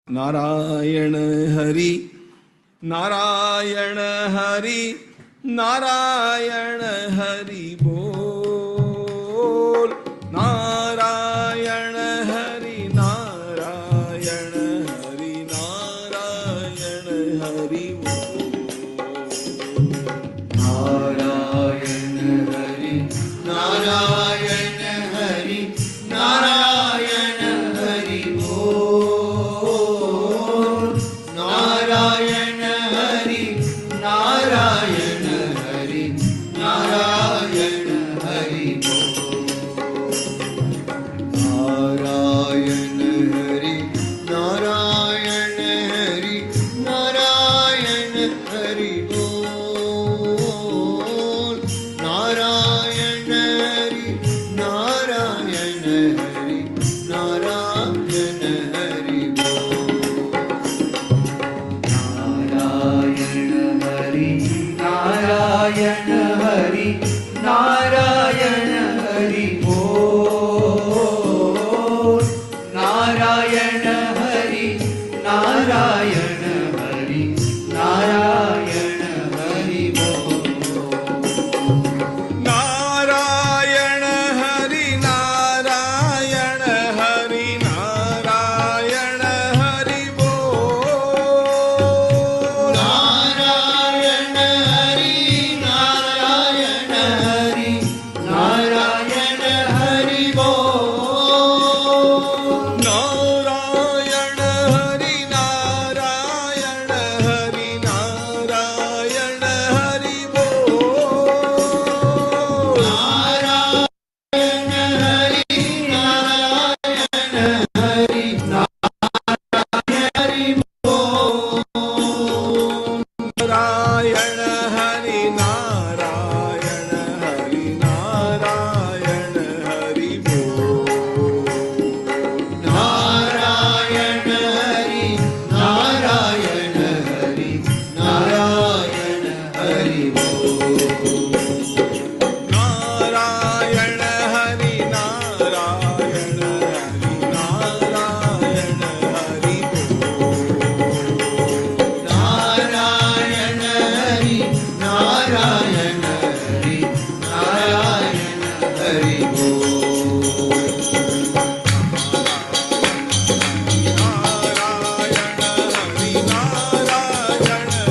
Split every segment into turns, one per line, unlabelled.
नारायण हरि नारायण हरि नारायण हरि बोल। नारायण हरि नारायण हरि नारायण हरि बोल।
नारायण हरि नारायण हरि नारायण हरि बोल। नारायण हरि नारायण हरि नारायण हरि बोल। नारायण हरि नारायण हरि नारायण हरि बोल। नारायण हरि नारायण हरि नारायण हरि बोल। नारायण हरि नारायण हरि नारायण हरि बोल।
नारायण हरि नारायण हरि नारायण हरि बोल।
नारायण हरि नारायण हरि नारायण हरि बोल।
नारायण हरि नारायण हरि नारायण हरि बोल।
नारायण हरि नारायण हरि हरि बोल।
नारायण हरि नारायण हरि नारायण हरि बोल।
नारायण हरि नारायण हरि नारायण हरि बोल।
नारायण हरि नारायण हरि नारायण हरि बोल।
नारायण हरि नारायण हरि नारायण हरि बोल।
नारायण हरि नारायण हरि बोल। नारायण हरि नारायण नारायण हरि
नारायण हरि नारायण हरि बोल। नारायण हरि नारायण हरि नारायण हरि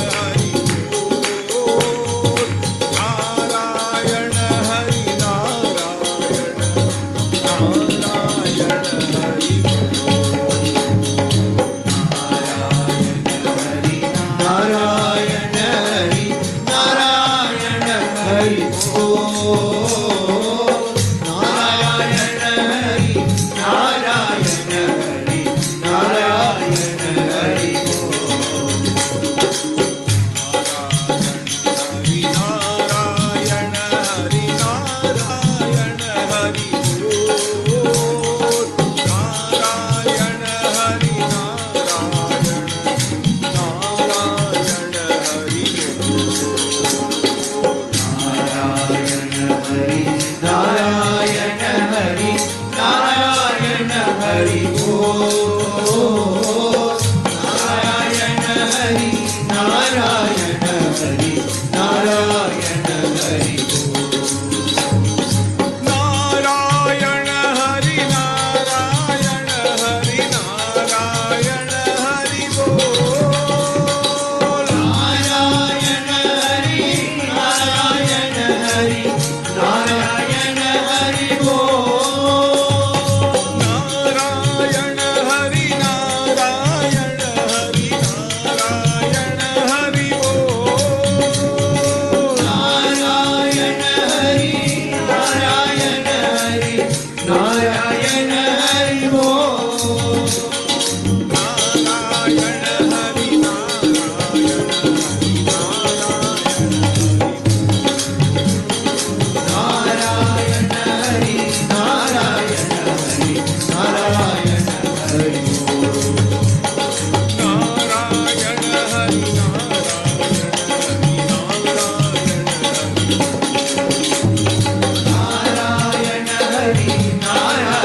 बोल।
हरि नारायण हरि नारायण हरि बोल। नारायण हरि नारायण नारायण हरि बोल।
नारायण हरि नारायण हरि नारायण हरि बोल। नारायण हरि नारायण हरि नारायण हरि बोल।
नारायण हरि नारायण हरि नारायण हरि बोल।
नारायण हरि नारायण हरि नारायण हरि बोल।
नारायण हरि नारायण हरि नारायण हरि बोल।
नारायण हरि नारायण हरि नारायण हरि बोल।
नारायण हरि नारायण हरि
नारायण हरि नारायण हरि नारायण हरि बोल।
नारायण हरि नारायण हरि नारायण हरि
नारायण हरि नारायण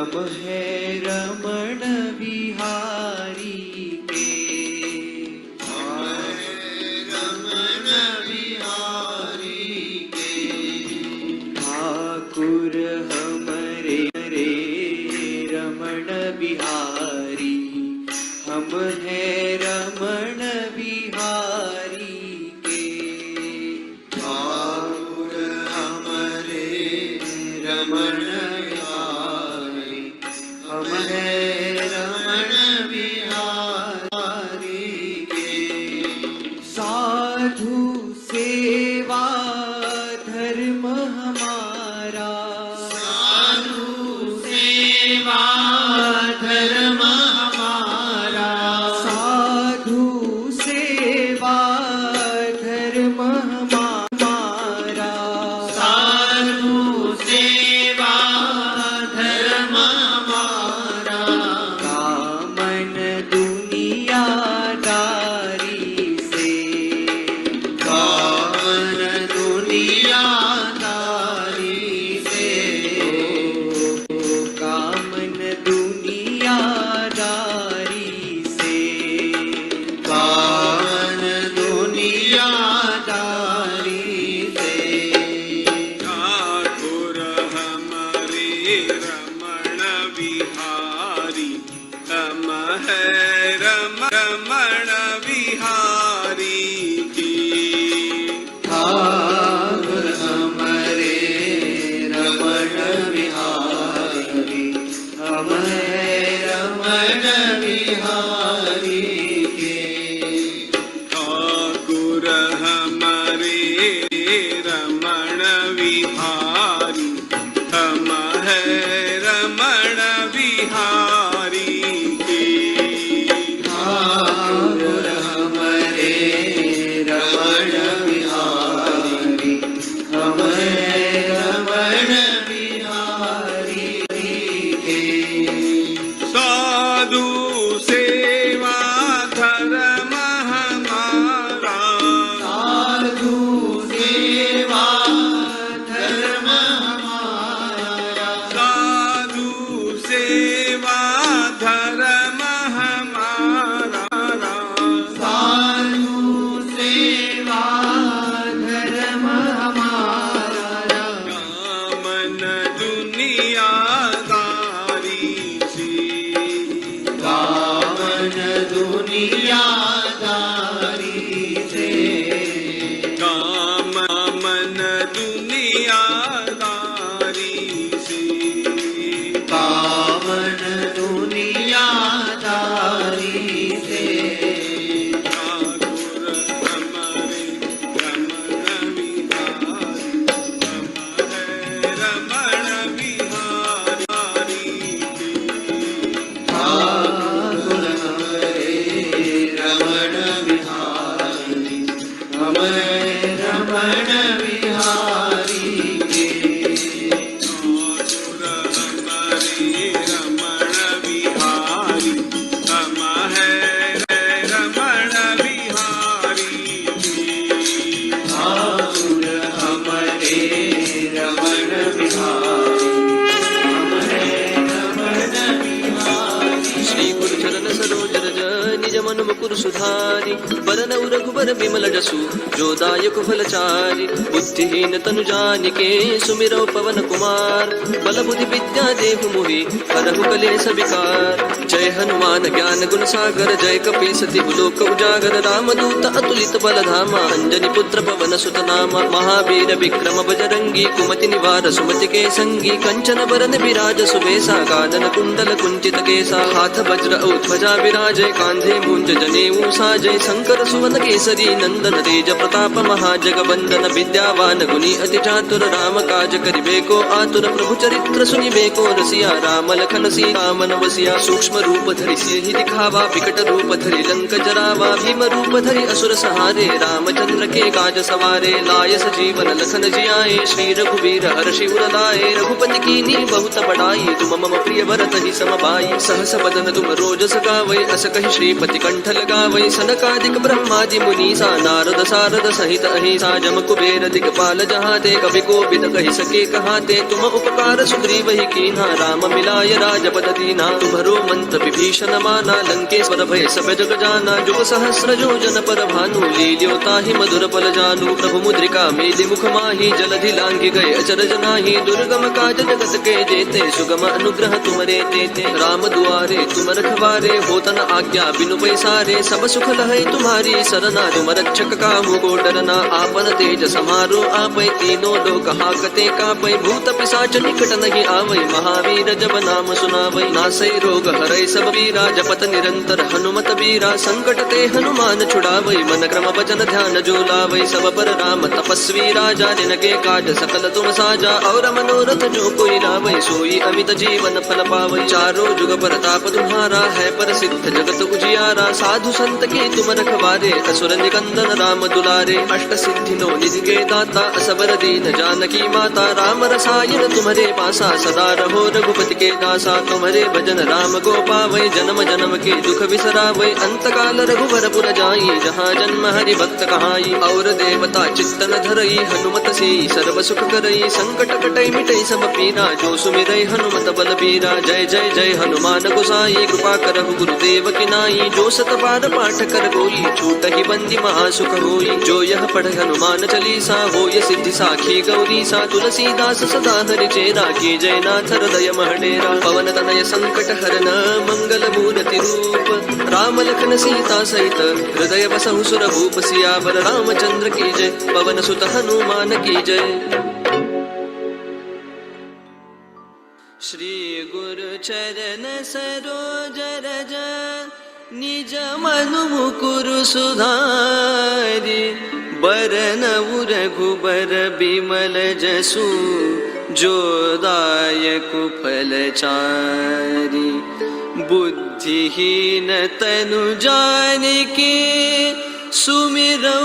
हम है रमण बिहारी के। रमण बिहारी के ठाकुर हमरे रे रमण बिहारी, हम है रमण बिहारी के। ठाकुर हमरे रमण बिहारी, हम है रमण बिहारी के। साधु सेवा धर्म हमारा, साधु सेवा धर्म हमारा, साधु सेवा धर्म हमारा, साधु सेवा धर्म हमारा। कामन दुनियादारी से, कामन दुनियादारी से, कामन दुनियादारी से, कामन दुनियादारी से।
ठाकुर हमारे रमण बिहारी, हम है रमण बिहारी की।
ठाकुर हमारे रमण बिहारी, हम है रमण बिहारी के।
ठाकुर हमारे रमण बिहारी, हम है रमण बिहारी की।
ठाकुर हमारे रमण बिहारी, हम है रमण बिहारी के।
साधु सेवा धर्म हमारा,
साधु सेवा धर्म हमारा,
साधु सेवा धर्म हमारा।
साधु सेवा धर्म हमारा।
कामन दुनियादारी से,
कामन दुनियादारी से,
कामन दुनियादारी से।
कामन दुनियादारी से।
ठाकुर हमारे रमण बिहारी, हम है रमण बिहारी की।
ठाकुर हमारे रमण बिहारी, हम है रमण बिहारी के।
ठाकुर हमारे रमण बिहारी, हम है रमण बिहारी की।
ठाकुर हमारे रमण बिहारी, हम है रमण बिहारी।
श्री गुरु चरण सरोज रज निज मन मुकुर सुधारी, बरन रघुबर बिमल जसु जो दायक फलचारी। बुद्धिहीन तनु जानिके सुमिरौ पवन कुमार, बल बुद्धि विद्या देहु मोहि हरहु कलेश विकार। जय हनुमान ज्ञान गुण सागर, जय कपीस तिहु लोक उजागर। रामदूत अतुलित बल धामा, अंजनी पुत्र पवन सुत नामा। महावीर विक्रम बजरंगी, कुमति निवार सुमति के संगी। कंचन बरन विराज सुबेसा, कानन कुंडल कुंचित केसा। हाथ वज्र औ ध्वजा विराजय, कांधे मूंज जनेऊ साजय। शंकर सुवन केसरी नंदन, तेज प्रताप महाजगवंदन। विद्यावान गुणी अति चातुर, राम काज करिबे को आतुर। प्रभु चरित्र सुनिबे को रसिया, राम लखन सीता मन बसिया। सूक्ष्म रूप धरि सिहि दिखावा, विकट रूप धरि लंक जरावा। भीम रूप धरि असुर सहारे, रामचंद्र के काज सवारे। लाय सजीवन लखन जियाए, श्री रघुवीर हर्षि उर लाए। रघुपति कीन्ही बहुत बड़ाई, तुम मम प्रिय भरत ही समबाई। सहस बदन तुम रोज सगावै, अस कहि श्रीपति कंठ लगावै। सनकादिक ब्रह्मादि मुनि मुनीसा नारद सारद सहित अहिसा जम कुबेर दिगपाल जहाते कभी कोपित कहि सके कहाते तुम उपकार सुग्रीव ही कीन्हा राम मिलाय राजपद दीना तुम्हरो मंत्र विभीषण माना लंकेश्वर भय सब जग जाना जुग सहस्र योजन पर भानु लील्यो ताहि मधुर पल जानु प्रभु मुद्रिका मेलि मुख माहि जलधि लांघि गए अचरज नाही दुर्गम काज जगत के जेते सुगम अनुग्रह तुमरे तेते राम दुआरे तुम रखवारे होतन आज्ञा बिनु पैसारे सब सुख लहै तुम्हारी सरना तुम रक्षक काहू को डरना आपन तेज समारो आपै तीनों लोक हाकते कापै भूत पिशाच निकट नहीं आवै महावीर जब नाम सुनावै नासै रोग हरै सब वीरा जपत निरंतर हनुमत बीरा संकट ते हनुमान छुड़ावै मन क्रम वचन ध्यान जो लावै सब पर राम तपस्वी राजा जिनके काज सकल तुम साजा और मनोरथ जो कोई लावै सोई अमित जीवन फल पावै चारों जुग प्रताप तुम्हारा है प्रसिद्ध जगत उजियारा साधु संत के तुम रखवारे असुर निकंदन राम दुलारे अष्ट सिद्धि नो निधि के दाता असबर दीन जानकी माता राम रसायन तुम्हारे पासा सदा रहो रघुपति के दासा तुम्हारे भजन राम को पावै जन्म जन्म के दुख बिसरावै अंत काल रघुवर पुर जाई जहाँ जन्म हरि भक्त कहाई और देवता चित्तन धरई हनुमत से सर्व सुख करई संकट कटई मिटई सब पीरा जो सुमिरै हनुमत बल बीरा जय जय जय हनुमान गोसाई कृपा करहु गुरुदेव की नाई जो सत बार पाठ कर कोई छूट ही बंदी महासुख होई जो यह पढ़ हनुमान चालीसा होय सिद्धि साखी गौरी सा तुलसीदास सदा हरि चेरा की जय नाथ हृदय महडेरा पवन तनय संकट हरन मंगल मूर्ति रूप राम लखन सीता सहित हृदय बसहु सुर भूप सियावर रामचंद्र की जय पवन सुत हनुमान की जय। श्री गुरु चरण सरोज रज निज मनु मुकुरु सुधारि बरनउ रघुबर बिमल जसु जो दायकु फल चारि बुद्धिहीन तनु जानिके सुमिरौ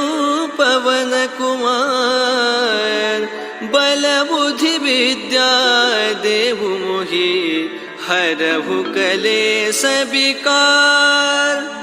पवन कुमार बल बुद्धि विद्या देहु मोहि हरहु कलेश विकार।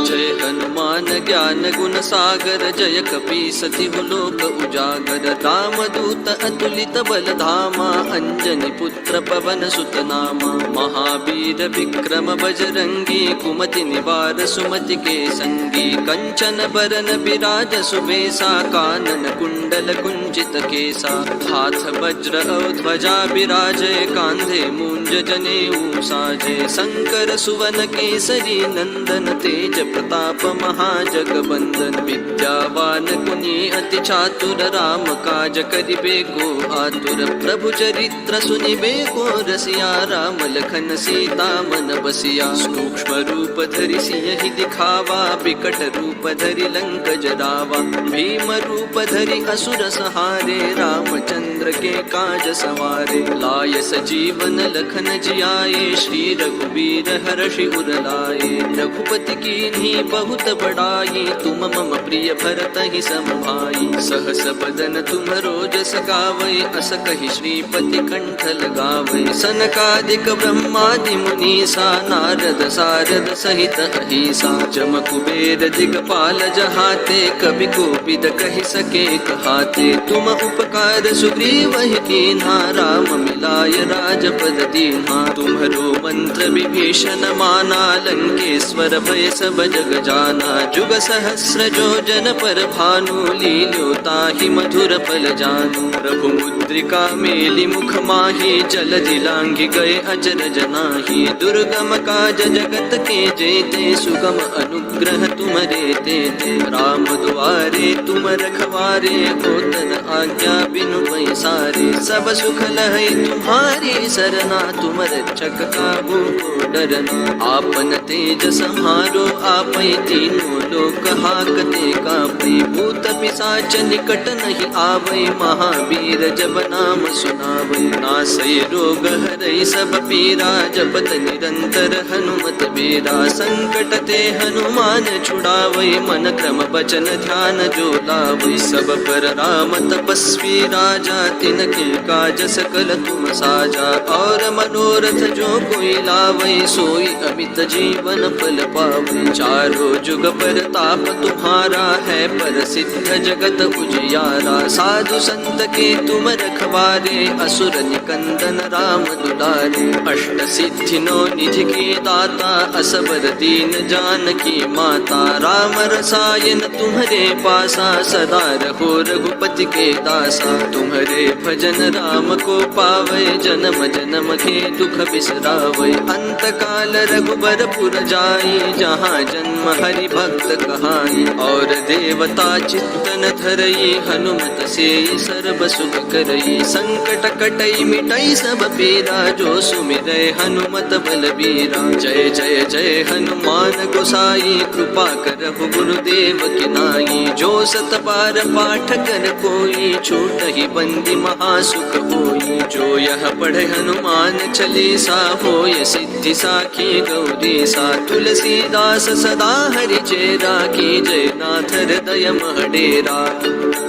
जय हनुमान ज्ञान गुण सागर जय कपीसति लोक उजागर राम दूत अतुलित बल धामा अंजनी पुत्र पवन सुत नामा महावीर विक्रम बजरंगी कुमति निवार सुमति के संगी कंचन बरन विराज सुबेसा कानन कुंडल कुंजित केसा हाथ वज्र और ध्वजा विराजे कांधे मूंज जनेऊ साजे शंकर सुवन केसरी नंदन तेज प्रताप महाजगबंदन विद्यावान गुणी अति चातुर राम काज करिबे को आतुर प्रभु चरित्र सुनिबे को रसिया राम लखन सीता मन बसिया सूक्ष्म रूप धरि सियहि दिखावा विकट रूप धरि लंक जरावा भीम रूप धरि असुर सहारे रामचंद्र के काज सवारे लाय सजीवन लखन जियाए श्री रघुबीर हर्षि उर लाए रघुपति कीन्ही बहुत बड़ाई तुम मम प्रिय भरत ही समभाई सहस बदन तुम्हरो जस गावै अस कहि श्रीपति कंठ लगावै सनकादिक ब्रह्मादि मुनीसा नारद सारद सहित अहिसा जम कुबेर दिगपाल जहाते कवि कोविद कहि सके कहाते तुम उपकार सुग्रीव ही कीन्हा राम मिलाय राजपद दीन्हा तुम्हरो मंत्र विभीषण माना लंकेश्वर भय सब जग जाना जुग सहस्र योजन पर भानु लील्यो ताहि मधुर फल जानु प्रभु मुद्रिका मेलि मुख माहि जलधि लांघि गए अचरज नाही दुर्गम काज जगत के जेते सुगम अनुग्रह तुमरे तेते राम दुआरे तुम रखवारे होतन आज्ञा बिनु पैसारे सब सुख लहै तुम्हारी सरना तुम रक्षक काहू को डरना आपन तेज संहारो आपै तीनों लोक हाकते कापै, भूत पिशाच निकट नहीं आवै, महावीर जब नाम सुनावै। नासै रोग हरै सब पीरा, जपत निरंतर हनुमत बीरा। संकट ते हनुमान छुड़ावै, मन क्रम बचन ध्यान जो लावै। सब पर राम तपस्वी राजा, तिनके काज सकल तुम साजा। और मनोरथ जो कोई लावै, सोई अमित जीवन फल पावै। चारों जुग पर ताप तुम्हारा है, पर सिद्ध जगत उजियारा। साधु संत के तुम रखवारे, असुर निकंदन राम दुलारे। अष्ट सिद्धि नौ निधि के दाता, असबर दीन जानकी माता। राम रसायन तुम्हारे पासा, सदा रहो रघुपति के दासा। तुम्हारे भजन राम को पावै, जन्म जन्म के दुख बिसरावै। अंत काल रघुबर पुर जाई, जहाँ जन्म हरि भक्त कहाई। और देवता चित्तन धरई, हनुमत से सर्व सुख करई। संकट कटई मिटई सब पीरा, जो सुमिरै हनुमत बलबीरा। जय जय जय हनुमान गोसाई, कृपा करहु गुरुदेव की नाई। जो सत बार पाठ कर कोई, छूटहि बंदी महासुख होई। जो यह पढ़े हनुमान चालीसा, होय सिद्धि साखी गौरी सा। तुलसीदास सदा हरि चेरा, की जय नाथ हृदय मह डेरा।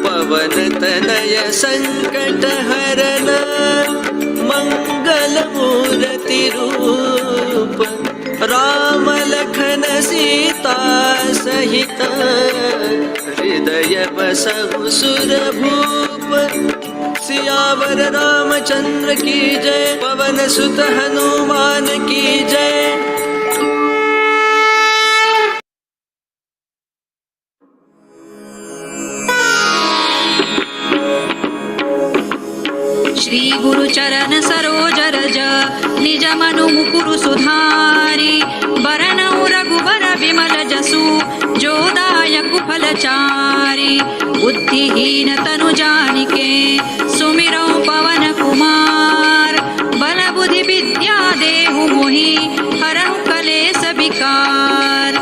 पवन तनय संकट हरन, मंगल मूर्ति रूप। राम लखन सीता सहित, हृदय बसहु सुर भूप। सियावर रामचंद्र की जय, पवन सुत हनुमान की जय।
श्री गुरु चरण सरोज रज, निज मनु मुकुरु सुधारी। बरनउ रघुबर विमल जसु, जो दायक फलचारी। बुद्धिहीन तनु जानिके, सुमिरौ पवन कुमार। बल बुद्धि विद्या देहु मोहि, हरहु कलेस विकार।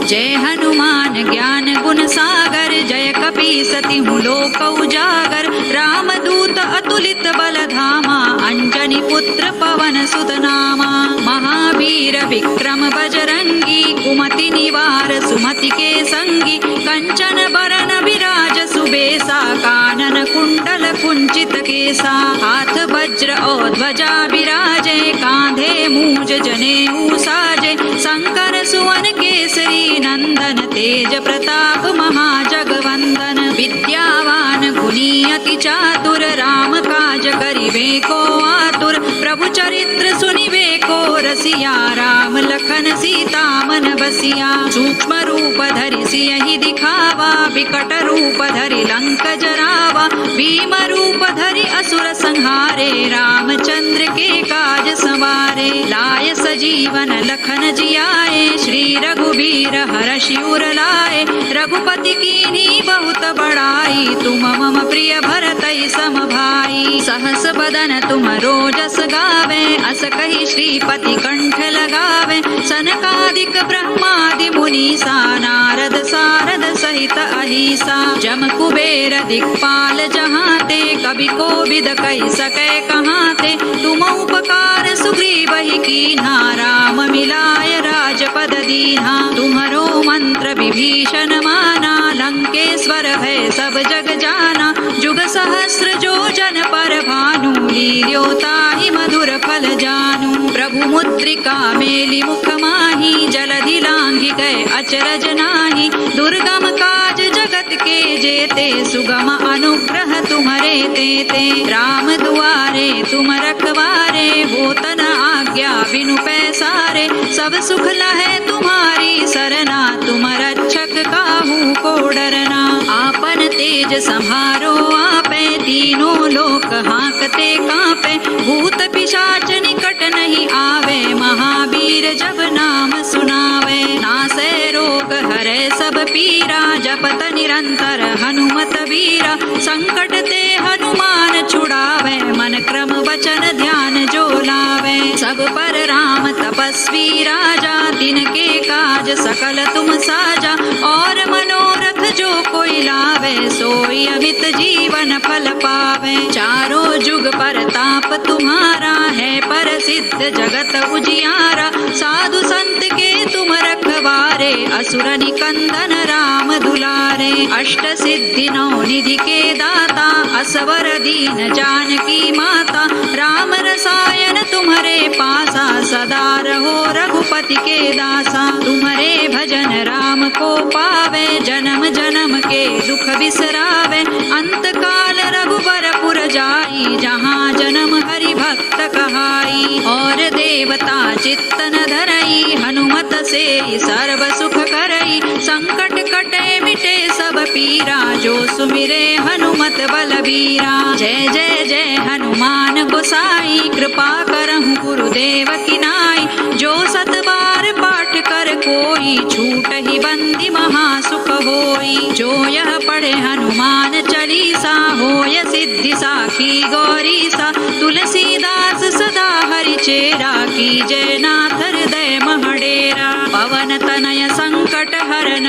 जय हनुमान ज्ञान गुण सागर, जय कपीसति लोक उजागर। रामदूत अतुलित बल धामा, अंजनी पुत्र पवन सुत नामा। महावीर विक्रम बजरंगी, कुमति निवार सुमति के संगी। कंचन बरन विराज सुबेसा, कानन कुंडल कुंचित केसा। हाथ वज्र और ध्वजा विराजे, कांधे मूज जनेऊ साजे। शंकर सुवन केसरी नंदन, तेज प्रताप महाजगवंदन। विद्यावान गुणी अति चातुर, राम काज करिबे को आतुर। प्रभु चरित्र सुनिबे को रसिया, राम लखन सीता मन बसिया। सूक्ष्म रूप धरि सियहि दिखावा, विकट रूप धरि लंक जरावा। भीम रूप धरि असुर संहारे, रामचंद्र के काज संवारे। लाय सजीवन लखन जियाए, श्री रघुबीर हरषि उर लाए। रघुपति कीन्ही बहुत बड़ाई, तुम मम प्रिय भरतहि सम भाई। सहस बदन तुम रोजस गावे, अस कहि श्रीपति कंठ लगावे। सनकादिक ब्रह्मादि मुनीसा, नारद सारद सहित अहीसा। जम कुबेर दिक्पाल जहाते, कवि कोविद कहि सकै कहाते। तुम उपकार सुग्रीवहि कीन्हा, राम मिलाय राजपद दीन्हा। तुम्हरो मंत्र विभीषण माना, लंकेश्वर भय सब जग जाना। जुग सहस्र जो जन पर भानु, लील्यो ताहि मधुर फल जानू। प्रभु मुद्रिका मेलि मुख माहि, जलधि लांघि गए अचरज नाही। दुर्गम काज जगत के जेते, सुगम अनुग्रह तुम्हरे तेते। राम दुआरे तुम रखवारे, होत न आज्ञा बिनु पैसारे। सब सुख लहै तुम्हारी सरना, तुम रक्षक काहू को डरना। आपन तेज संहारो आपे, तीनों लोक हांकते कांपे। भूत पिशाच निकट नहीं आवे, महावीर जब नाम सुनावे। नासै रोग हरै सब पीरा, जपत निरंतर हनुमत वीरा। संकट ते हनुमान छुड़ावे, मन क्रम वचन ध्यान जो लावे। सब पर राम तपस्वी राजा, तिनके काज सकल तुम साजा, और मनोरथ जो कोई लावे, सोई अमित जीवन फल पावे। चारों जुग परताप तुम्हारा है, प्रसिद्ध जगत उजियारा। साधु संत के तुम रखवारे, असुर निकंदन राम दुलारे। अष्ट सिद्धि नौ निधि के दाता, असवर दीन जानकी माता। राम रसायन तुम्हारे पासा, सदा रहो रघुपति के दासा। तुम्हारे भजन राम को पावे, जन्म जन्म के दुख बिसरावे। अंत काल रघुबरपुर जाई, जहाँ जन्म हरि भक्त कहाई। और देवता चित्तन धरई, हनुमत से सर्व सुख करई। संकट कटे मिटे सब पीरा, जो सुमिरे हनुमत बलबीरा। जय जय जय हनुमान गोसाई, कृपा करहु गुरुदेव की नाई। जो सत बार पाठ कर कोई, छूट ही बंदी महासुख होई। जो यह पढ़े हनुमान चालीसा, होय सिद्धि साखी गौरीसा। तुलसीदास सदा हरि चेरा, की जय नाथ हृदय महडेरा। पवन तनय संकट हरन,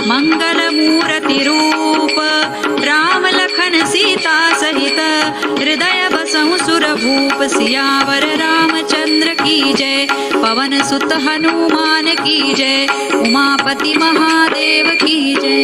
मंगल मूर्ति रूप। राम लखन सीता सहित, हृदय बसहु सुर भूप। सियावर रामचंद्र की जय, पवन सुत हनुमान की जय। उमापति महादेव की जय।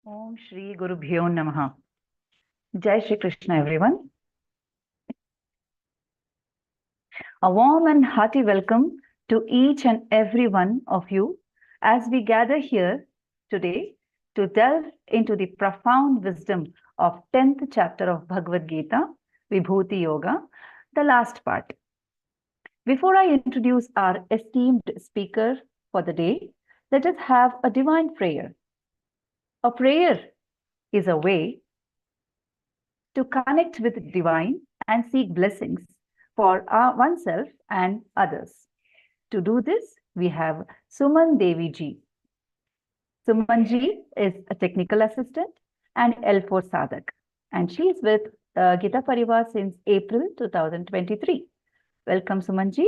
Om Shri Gurubhyo Namaha. Jai Shri Krishna, everyone. A warm and hearty welcome to each and every one of you as we gather here today to delve into the profound wisdom of 10th chapter of Bhagavad-Gītā, Vibhuti Yoga, the last part. Before I introduce our esteemed speaker for the day, let us have a divine prayer. A prayer is a way to connect with the divine and seek blessings for oneself and others. To do this, we have Suman Devi ji. Suman ji is a technical assistant and L4 Sadhak, and she is with Geeta Parivar since April 2023. Welcome, Suman ji.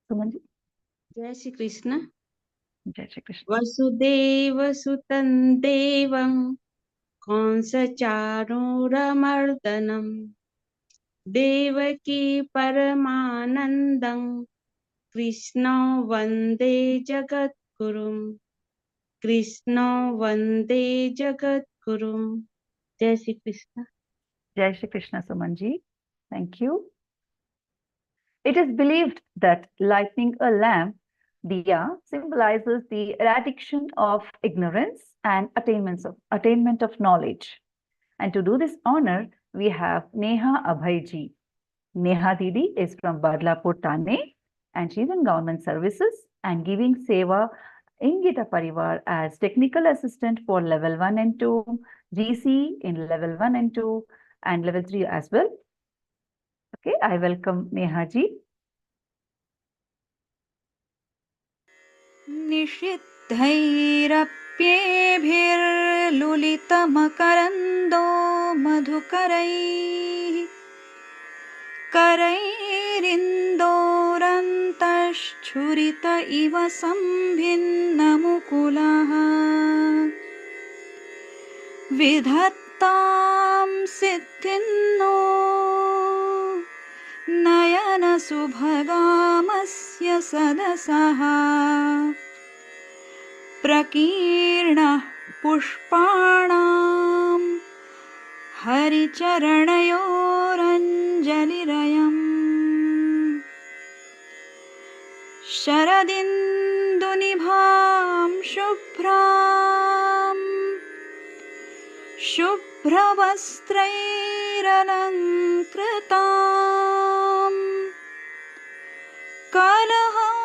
Suman ji.
जय Shri Krishna.
Jai Shri Krishna.
Vasudev सुतं देवं कंसचाणूरमर्दनं देवकी परमानन्दं कृष्णो वन्दे जगद्गुरुं। कृष्णो वन्दे जगद्गुरुं। जय Shri Krishna.
Jai Shri Krishna, Suman ji. Thank you. It is believed that lighting a lamp, diya, symbolizes the eradication of ignorance and attainment of knowledge. And to do this honor, we have Neha Abhay ji. Neha Didi is from Badlapur, Thane, and she's in government services and giving seva in Geeta Parivar as technical assistant for level 1 and 2, GC in level 1 and 2, and level 3 as well. Okay, I welcome Neha ji. निषिद्धैरप्येभिर्लुलितमकरन्दो मधुकरैः करैरिन्दोरन्तश्छुरित इव सम्भिन्नमुकुलः विधत्तां सिद्धिन्नो नयनसुभगामस्य सदसः प्रकीर्णः पुष्पाणां हरिचरणयोरञ्जलिरयम् शरदिन्दुनिभां शुभ्रवस्त्रैरलङ्कृतां कलहंसकृतावासां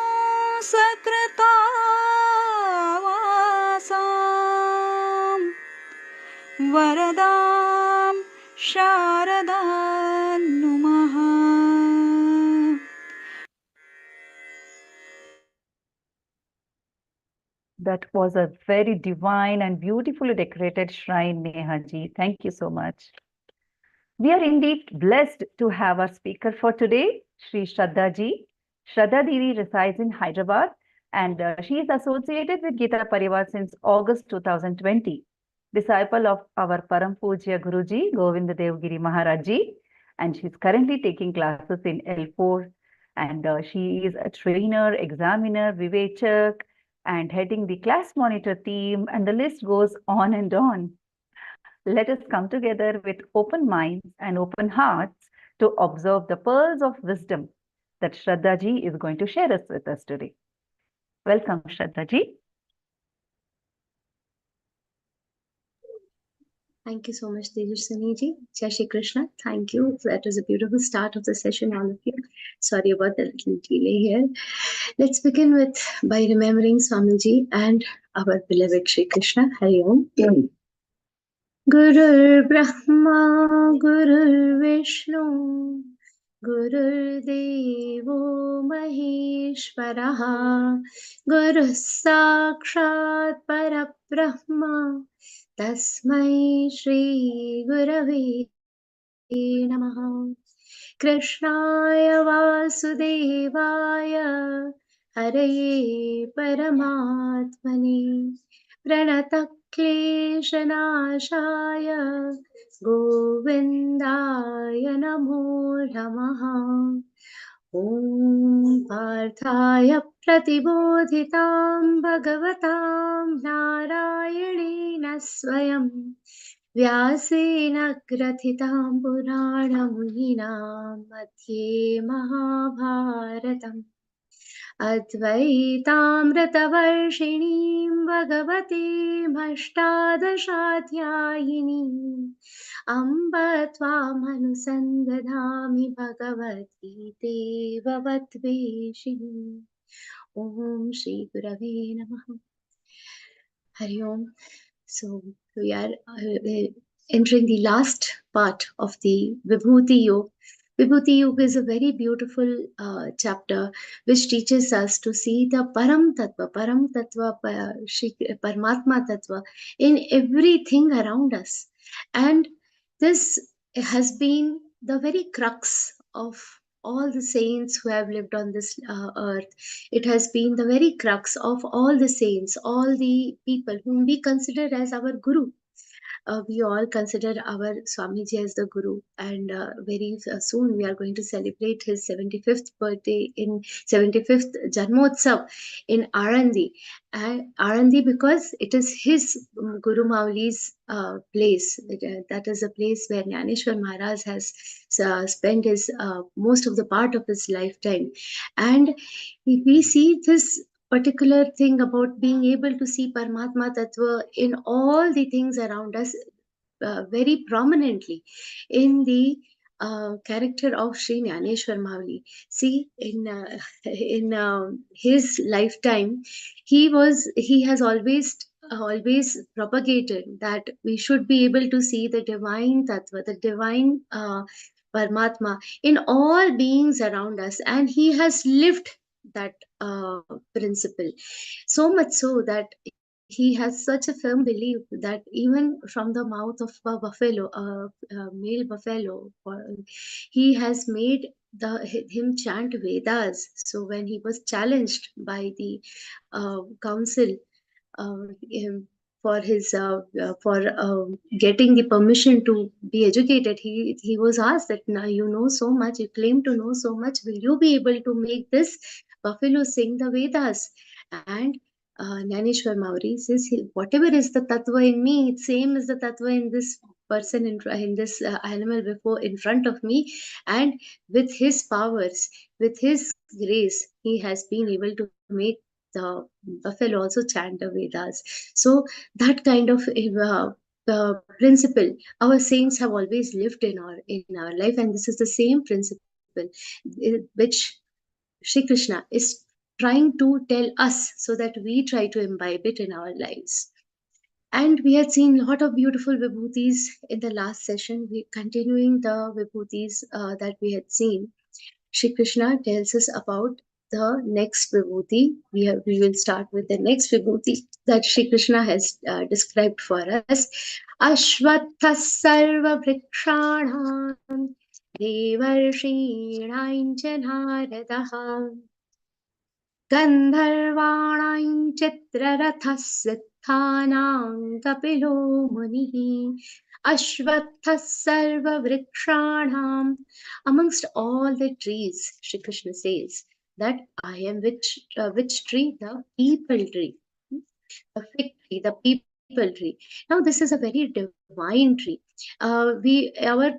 वरदां शारदां नुमः।
That was a very divine and beautifully decorated shrine, Neha ji. Thank you so much. We are indeed blessed to have our speaker for today, Shri Shraddha ji. Shraddha Didi resides in Hyderabad and she is associated with Geeta Parivar since August 2020. Disciple of our Param Pujya Guruji, Govind Devgiri Maharaj ji, and she is currently taking classes in L4 and she is a trainer, examiner, vivechak, and heading the class monitor team, and the list goes on and on. Let us come together with open minds and open hearts to observe the pearls of wisdom that Shraddha ji is going to share with us today. Welcome, Shraddha ji.
Thank you so much, Tejaswini ji. Jai Shri Krishna. Thank you. That was a beautiful start of the session, all of you. Sorry about the little delay here. Let's begin by remembering Swamiji and our beloved Shri Krishna. Hari Om. Gurur Brahma, Gurur Vishnu, Gurur Devo Maheshwaraha, Guru Sakshat Parabrahma, Tasmai Shri Gurave Namaha. Krishnaya Vasudevaya Hare Paramatmane Pranatakkleshanashaya Govindaya Namo Namaha. Om Parthaya Pratibodhitam Bhagavatam Narayanena Swayam Vyasena Grathitam Puranam Madhye Mahabharatam Advaitamritavarshiniim Bhagavatim Ashtadashaധ്യായിനീം Amba Tvam Anusandadhami Bhagavad-gītē Bhavatveshini. Om Shri Gurave Namaha. Hari Om. So we are entering the last part of the Vibhuti Yoga. Vibhuti Yoga is a very beautiful chapter which teaches us to see the Param Tattva, Paramatma Tattva in everything around us. And this has been the very crux of all the saints who have lived on this earth. It has been the very crux of all the saints, all the people whom we consider as our Guru. We all consider our Swamiji as the Guru, and very soon we are going to celebrate his 75th birthday in 75th Janmotsav in Arandi. Arandi because it is his Guru Mauli's place. That is a place where Jnaneshwar Maharaj has spent his most of the part of his lifetime. And we see this particular thing about being able to see Paramatma Tattva in all the things around us very prominently in the character of Sri Jnaneshwar Mauli. See, in his lifetime, he has always propagated that we should be able to see the divine Tattva, the divine Paramatma in all beings around us, and he has lived that principle. So much so that he has such a firm belief that even from the mouth of a buffalo, a male buffalo, he has made him chant Vedas. So when he was challenged by the council him for his for getting the permission to be educated, he was asked that, now you know so much, you claim to know so much, will you be able to make this buffalo sing the Vedas? And Naneshwar Mauri says, whatever is the tattva in me, it's same as the tattva in this person, in this animal before in front of me, and with his powers, with his grace, he has been able to make the buffalo also chant the Vedas. So that kind of principle our saints have always lived in our life, and this is the same principle which Shri Krishna is trying to tell us, so that we try to imbibe it in our lives. And we had seen a lot of beautiful vibhutis in the last session. We continuing the vibhutis that we had seen. Shri Krishna tells us about the next vibhuti. We will start with the next vibhuti that Shri Krishna has described for us. Ashvatha sarva vrikshanam devarshinaincha naradaha गन्धर्वाणां चित्ररथः सिद्धानां कपिलो मुनिः Ashvatha sarva vrikshanam. Amongst all the trees, Shri Krishna says that I am which tree? The people tree, the fig tree, the people tree. Now this is a very divine tree. Our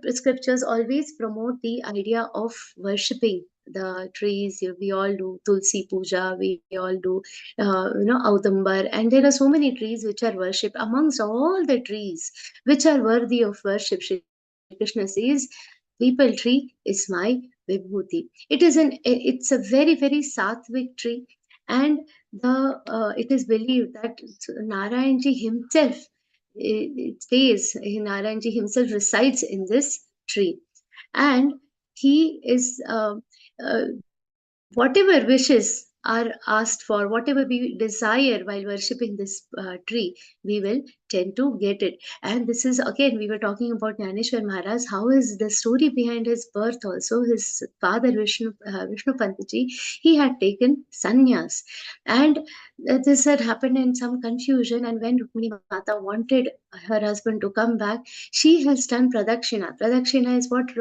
scriptures always promote the idea of worshipping the trees. We all do tulsi puja, we all do audambar, and there are so many trees which are worshipped. Amongst all the trees which are worthy of worship, Shri Krishna says people tree is my vibhuti. It's a very very sattvic tree, and it is believed that Narayanji himself Narayanji himself resides in this tree, and he is uh, whatever wishes are asked for, whatever we desire while worshipping this tree, we will tend to get it. And this is again, we were talking about Jnaneshwar Maharaj. How is the story behind his birth also? His father Vishnu Pantji, he had taken sannyas, and this had happened in some confusion. And when Rukmini Mata wanted her husband to come back, she has done pradakshina. Pradakshina is what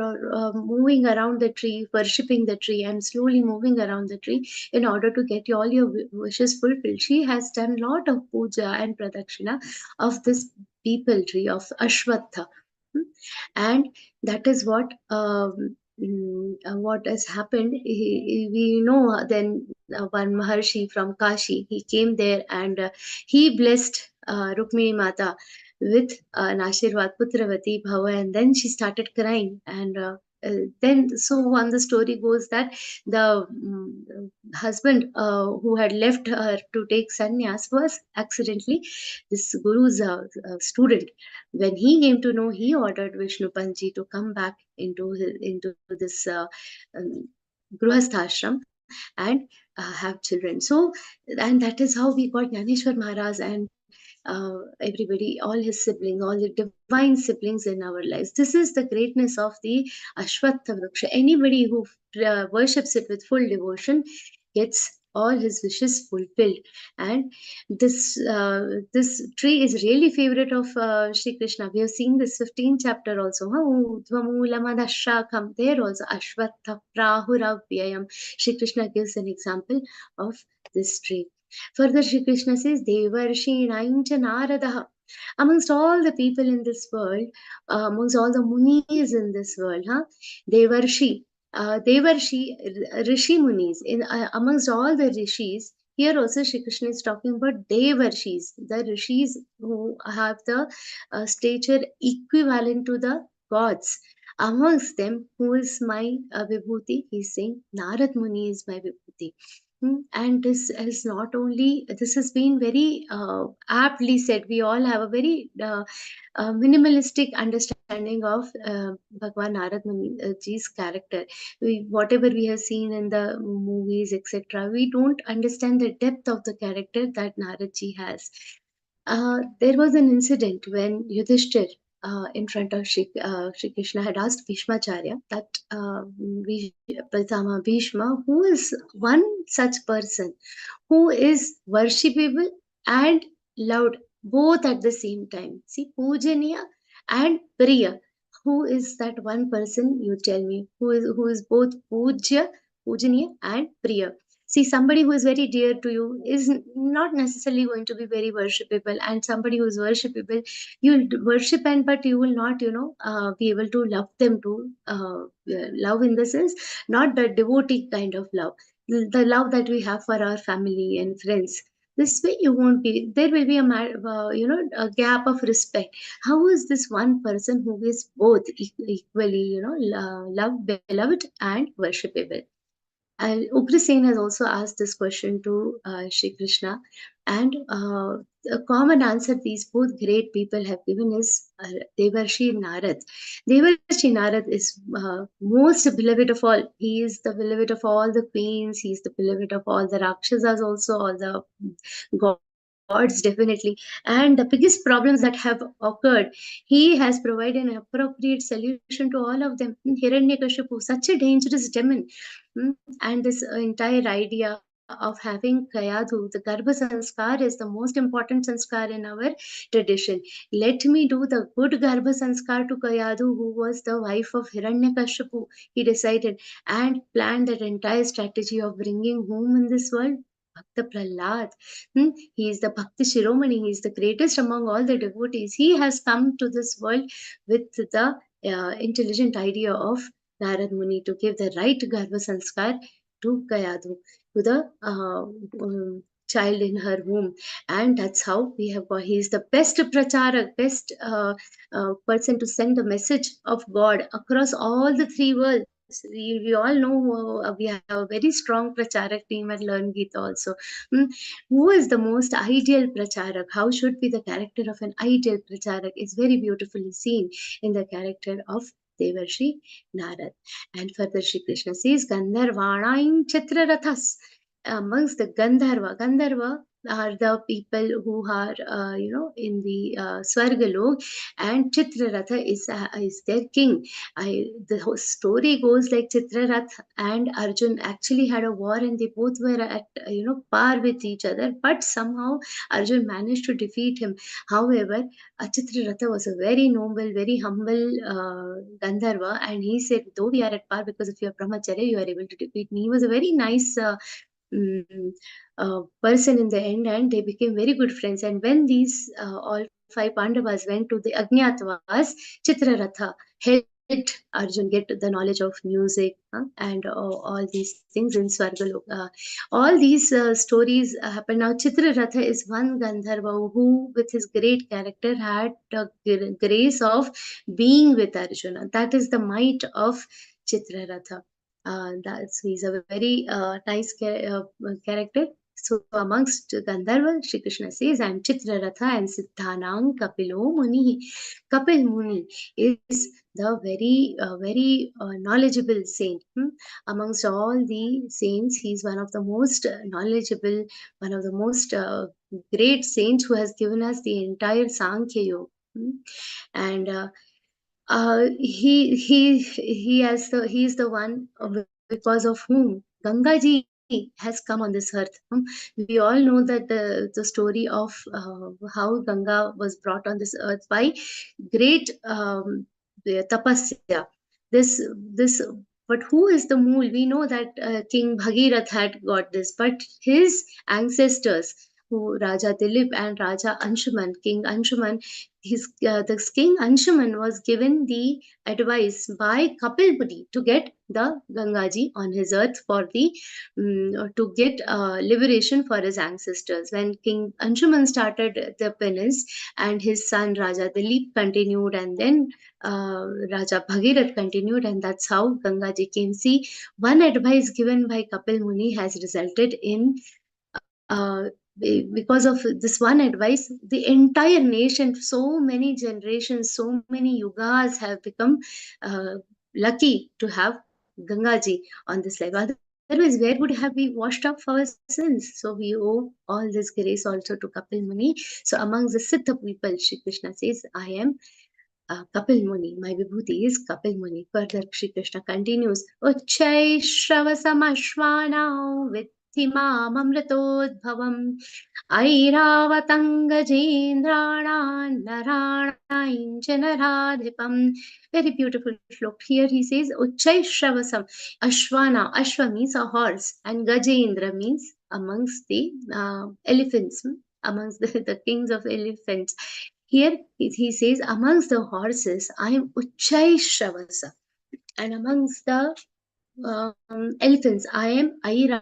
moving around the tree, worshipping the tree, and slowly moving around the tree in order to get all your wishes fulfilled. She has done lot of puja and pradakshina of this people tree of Ashwatha. And that is what has happened. We know then one Maharshi from Kashi, he came there, and he blessed Rukmini Mata with Nashirvad Putravati Bhava, and then she started crying. And then, so on the story goes that the husband who had left her to take sannyas was accidentally this guru's student. When he came to know, he ordered Vishnu Panji to come back into this Grihasthashram and have children. So, and that is how we got Jnaneshwar Maharaj and everybody, all his siblings, all the divine siblings in our lives. This is the greatness of the Ashwatha Vriksha. Anybody who worships it with full devotion gets all his wishes fulfilled. And this tree is really favorite of Shri Krishna. We have seen this 15th chapter also. There also Ashwatha Prahuravyayam. Shri Krishna gives an example of this tree. Further, Shri Krishna says, Devarshinaincha Naradaha. Amongst all the people in this world, amongst all the munis in this world, Devarshi, Rishi munis, amongst all the rishis, here also Shri Krishna is talking about Devarshis, the rishis who have the stature equivalent to the gods. Amongst them, who is my Vibhuti? He is saying Narad Muni is my Vibhuti. Vibhuti. And this is not only, this has been very aptly said. We all have a very minimalistic understanding of Bhagwan Narad Muni's character. Whatever we have seen in the movies, etc., we don't understand the depth of the character that Narad Ji has. There was an incident when Yudhishthir, in front of Shri Krishna, had asked Bhishmacharya that Pratama Bhishma, who is one such person who is worshipable and loved both at the same time. See, Pujaniya and Priya. Who is that one person? You tell me. Who is both Pujaniya and Priya? See, somebody who is very dear to you is not necessarily going to be very worshipable, and somebody who is worshipable, you'll worship, and but you will not, be able to love them to love in the sense, not the devotee kind of love, the love that we have for our family and friends. This way, you won't be. There will be a gap of respect. How is this one person who is both equally, loved, beloved, and worshipable? And Ugrasen has also asked this question to Shri Krishna, and a common answer these both great people have given is Devarshi Narad. Devarshi Narad is most beloved of all. He is the beloved of all the queens. He is the beloved of all the Rakshasas, also all the gods, definitely. And the biggest problems that have occurred, he has provided an appropriate solution to all of them. Hiranyakashipu, such a dangerous demon. And this entire idea of having Kayadu, the Garbha Sanskar, is the most important sanskar in our tradition. Let me do the good Garbha Sanskar to Kayadu, who was the wife of Hiranyakashipu, he decided, and planned that entire strategy of bringing whom in this world? Bhakta Prahlad. He is the Bhakti Shiromani. He is the greatest among all the devotees. He has come to this world with the intelligent idea of Narad Muni to give the right Garbha Sanskar to Kayadu, to the child in her womb. And that's how we have got, he is the best pracharak, best person to send the message of God across all the three worlds. We all know we have a very strong pracharak team at Learn Geeta also. Who is the most ideal pracharak? How should be the character of an ideal pracharak is very beautifully seen in the character of Devarshi Narad. And further Shri Krishna says, Gandharvanaim Chitrarathas. Amongst the Gandharva are the people who are, in the Swargalok, and Chitraratha is their king. The whole story goes like Chitrarath and Arjun actually had a war, and they both were at, par with each other, but somehow Arjun managed to defeat him. However, Chitraratha was a very noble, very humble Gandharva, and he said, though we are at par because of your brahmacharya, you are able to defeat me. He was a very nice person in the end, and they became very good friends. And when these all five Pandavas went to the Ajñatavas, Chitraratha helped Arjun get the knowledge of music and all these things in Swargaloka. All these stories happen. Now Chitraratha is one Gandharva who, with his great character, had the grace of being with Arjuna. That is the might of Chitraratha. He's a very nice character. So amongst Gandharva, Shri Krishna says, I am Chitraratha and Siddhanang Kapilo Muni. Kapil Muni is the very knowledgeable saint. Amongst all the saints, he is one of the most knowledgeable, one of the most great saints who has given us the entire Sankhya Yoga. And he is the one because of whom Ganga Ji has come on this earth. We all know that the story of how Ganga was brought on this earth by great tapasya. But who is the mool? We know that King Bhagirath had got this, but his ancestors, who Raja Dilip and Raja Anshuman, King Anshuman, the King Anshuman was given the advice by Kapil Muni to get the Gangaji on his earth for the to get liberation for his ancestors. When King Anshuman started the penance, and his son Raja Dilip continued, and then Raja Bhagirath continued, and that's how Gangaji came. See, one advice given by Kapil Muni has resulted in because of this one advice, the entire nation, so many generations, so many yugas have become lucky to have Gangaji on this life. Otherwise, where would have we washed up our sins? So we owe all this grace also to Kapil Muni. So amongst the Siddha people, Shri Krishna says, I am Kapil Muni. My Vibhuti is Kapil Muni. Further, Shri Krishna continues, Uchchai Shravasam Vitthimamamritodbhavam Airavatangajendranam Naranainjanaradhipam. Very beautiful slok. Here he says, Uchchai Shravasam. Ashwana. Ashwa means a horse, and Gajendra means amongst the elephants, amongst the kings of elephants. Here he says, amongst the horses, I am Uchchai Shravasa. And amongst the elephants, I am Airavata.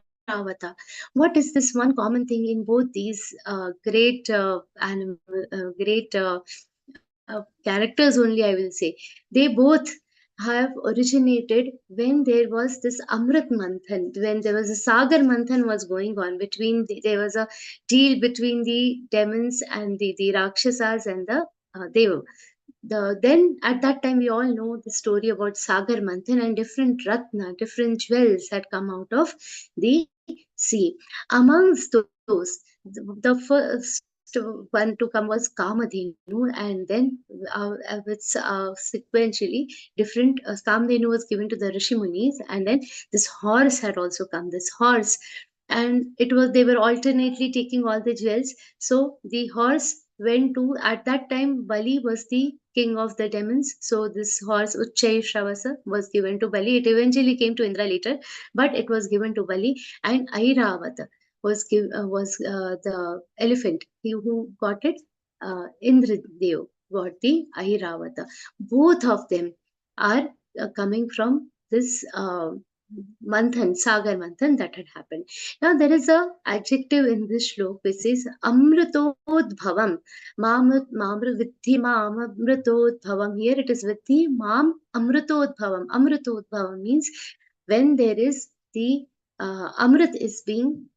What is this one common thing in both these great characters only, I will say? They both have originated when there was this Amrit Manthan, when there was a Sagar Manthan was going on between, there was a deal between the demons and the Rakshasas and the Deva. Then at that time we all know the story about Sagar Manthan, and different Ratna, different jewels had come out of the sea. Amongst those, the first one to come was Kamadhenu, and then sequentially different Kamadhenu was given to the Rishi Munis, and then this horse had also come. This horse, and they were alternately taking all the jewels. So the horse went to, at that time Bali was the king of the demons. So this horse Uchchai Shravasa was given to Bali. It eventually came to Indra later, but it was given to Bali. And Airavata was the elephant. He who got it, Indradev got the Airavata. Both of them are coming from this Manthan, Sagar Manthan that had happened. Now there is a adjective in this shlok which is Amritodbhavam. Viddhi Mam Amritodbhavam. Here it is Viddhi Mam Amritodbhavam. Amritodbhavam means when there is the Amrit is being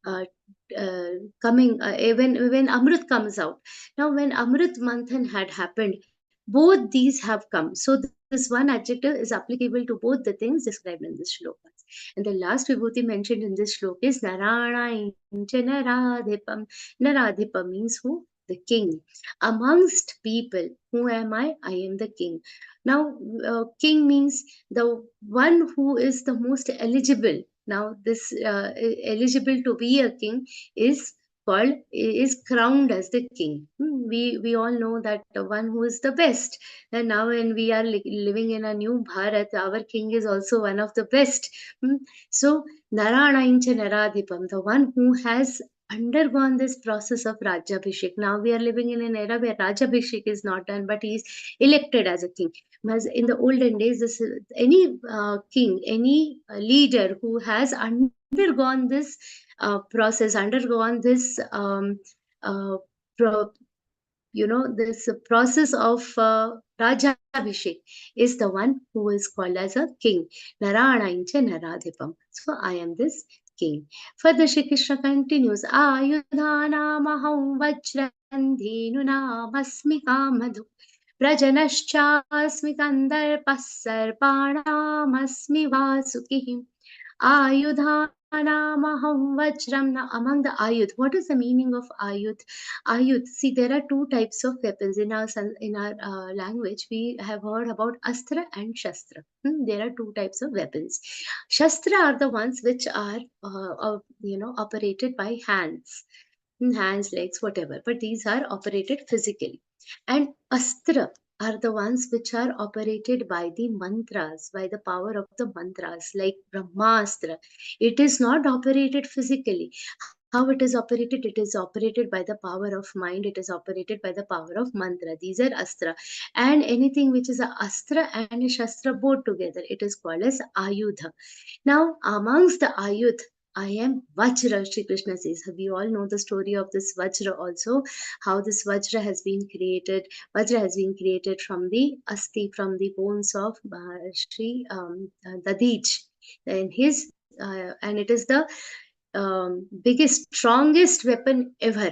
coming, when Amrit comes out. Now when Amrit Manthan had happened, both these have come. So this one adjective is applicable to both the things described in this shloka. And the last Vibhuti mentioned in this shloka is Narana Naradhipam. Naradhipam means who? The king. Amongst people, who am I? I am the king. Now, king means the one who is the most eligible. Now, this eligible to be a king is crowned as the king. We all know that the one who is the best. And now when we are living in a new Bharat, our king is also one of the best. So Narana Incha Naradhipam, the one who has undergone this process of Rajabhishek. Now we are living in an era where Rajabhishek is not done, but he is elected as a king. As in the olden days, any king, any leader who has undergone this process, undergone this this process of Rajabhishek is the one who is called as a king. Narana Incha Naradhipam. So I am this king. Further, Shri Krishna continues, Ayudhanamaham Vajrandhenunam Kamadhu Prajanashchasmi Kandarpas Sarpanam Vasukihim. Ayudhanamaham Vajram. Now, among the Ayudh, what is the meaning of Ayudh? Ayudh. See, there are two types of weapons in our language. We have heard about Astra and Shastra. There are two types of weapons. Shastra are the ones which are operated by hands, legs, whatever. But these are operated physically. And Astra are the ones which are operated by the mantras, by the power of the mantras, like Brahmastra. It is not operated physically. how it is operated? It is operated by the power of mind. It is operated by the power of mantra. These are astra. And anything which is a astra and a shastra both together, it is called as ayudha. Now, amongst the ayudh, I am Vajra, Shri Krishna says. We all know the story of this Vajra also, how this Vajra has been created. Vajra has been created from the Asti, from the bones of Shri Dadij. And and it is the biggest, strongest weapon ever.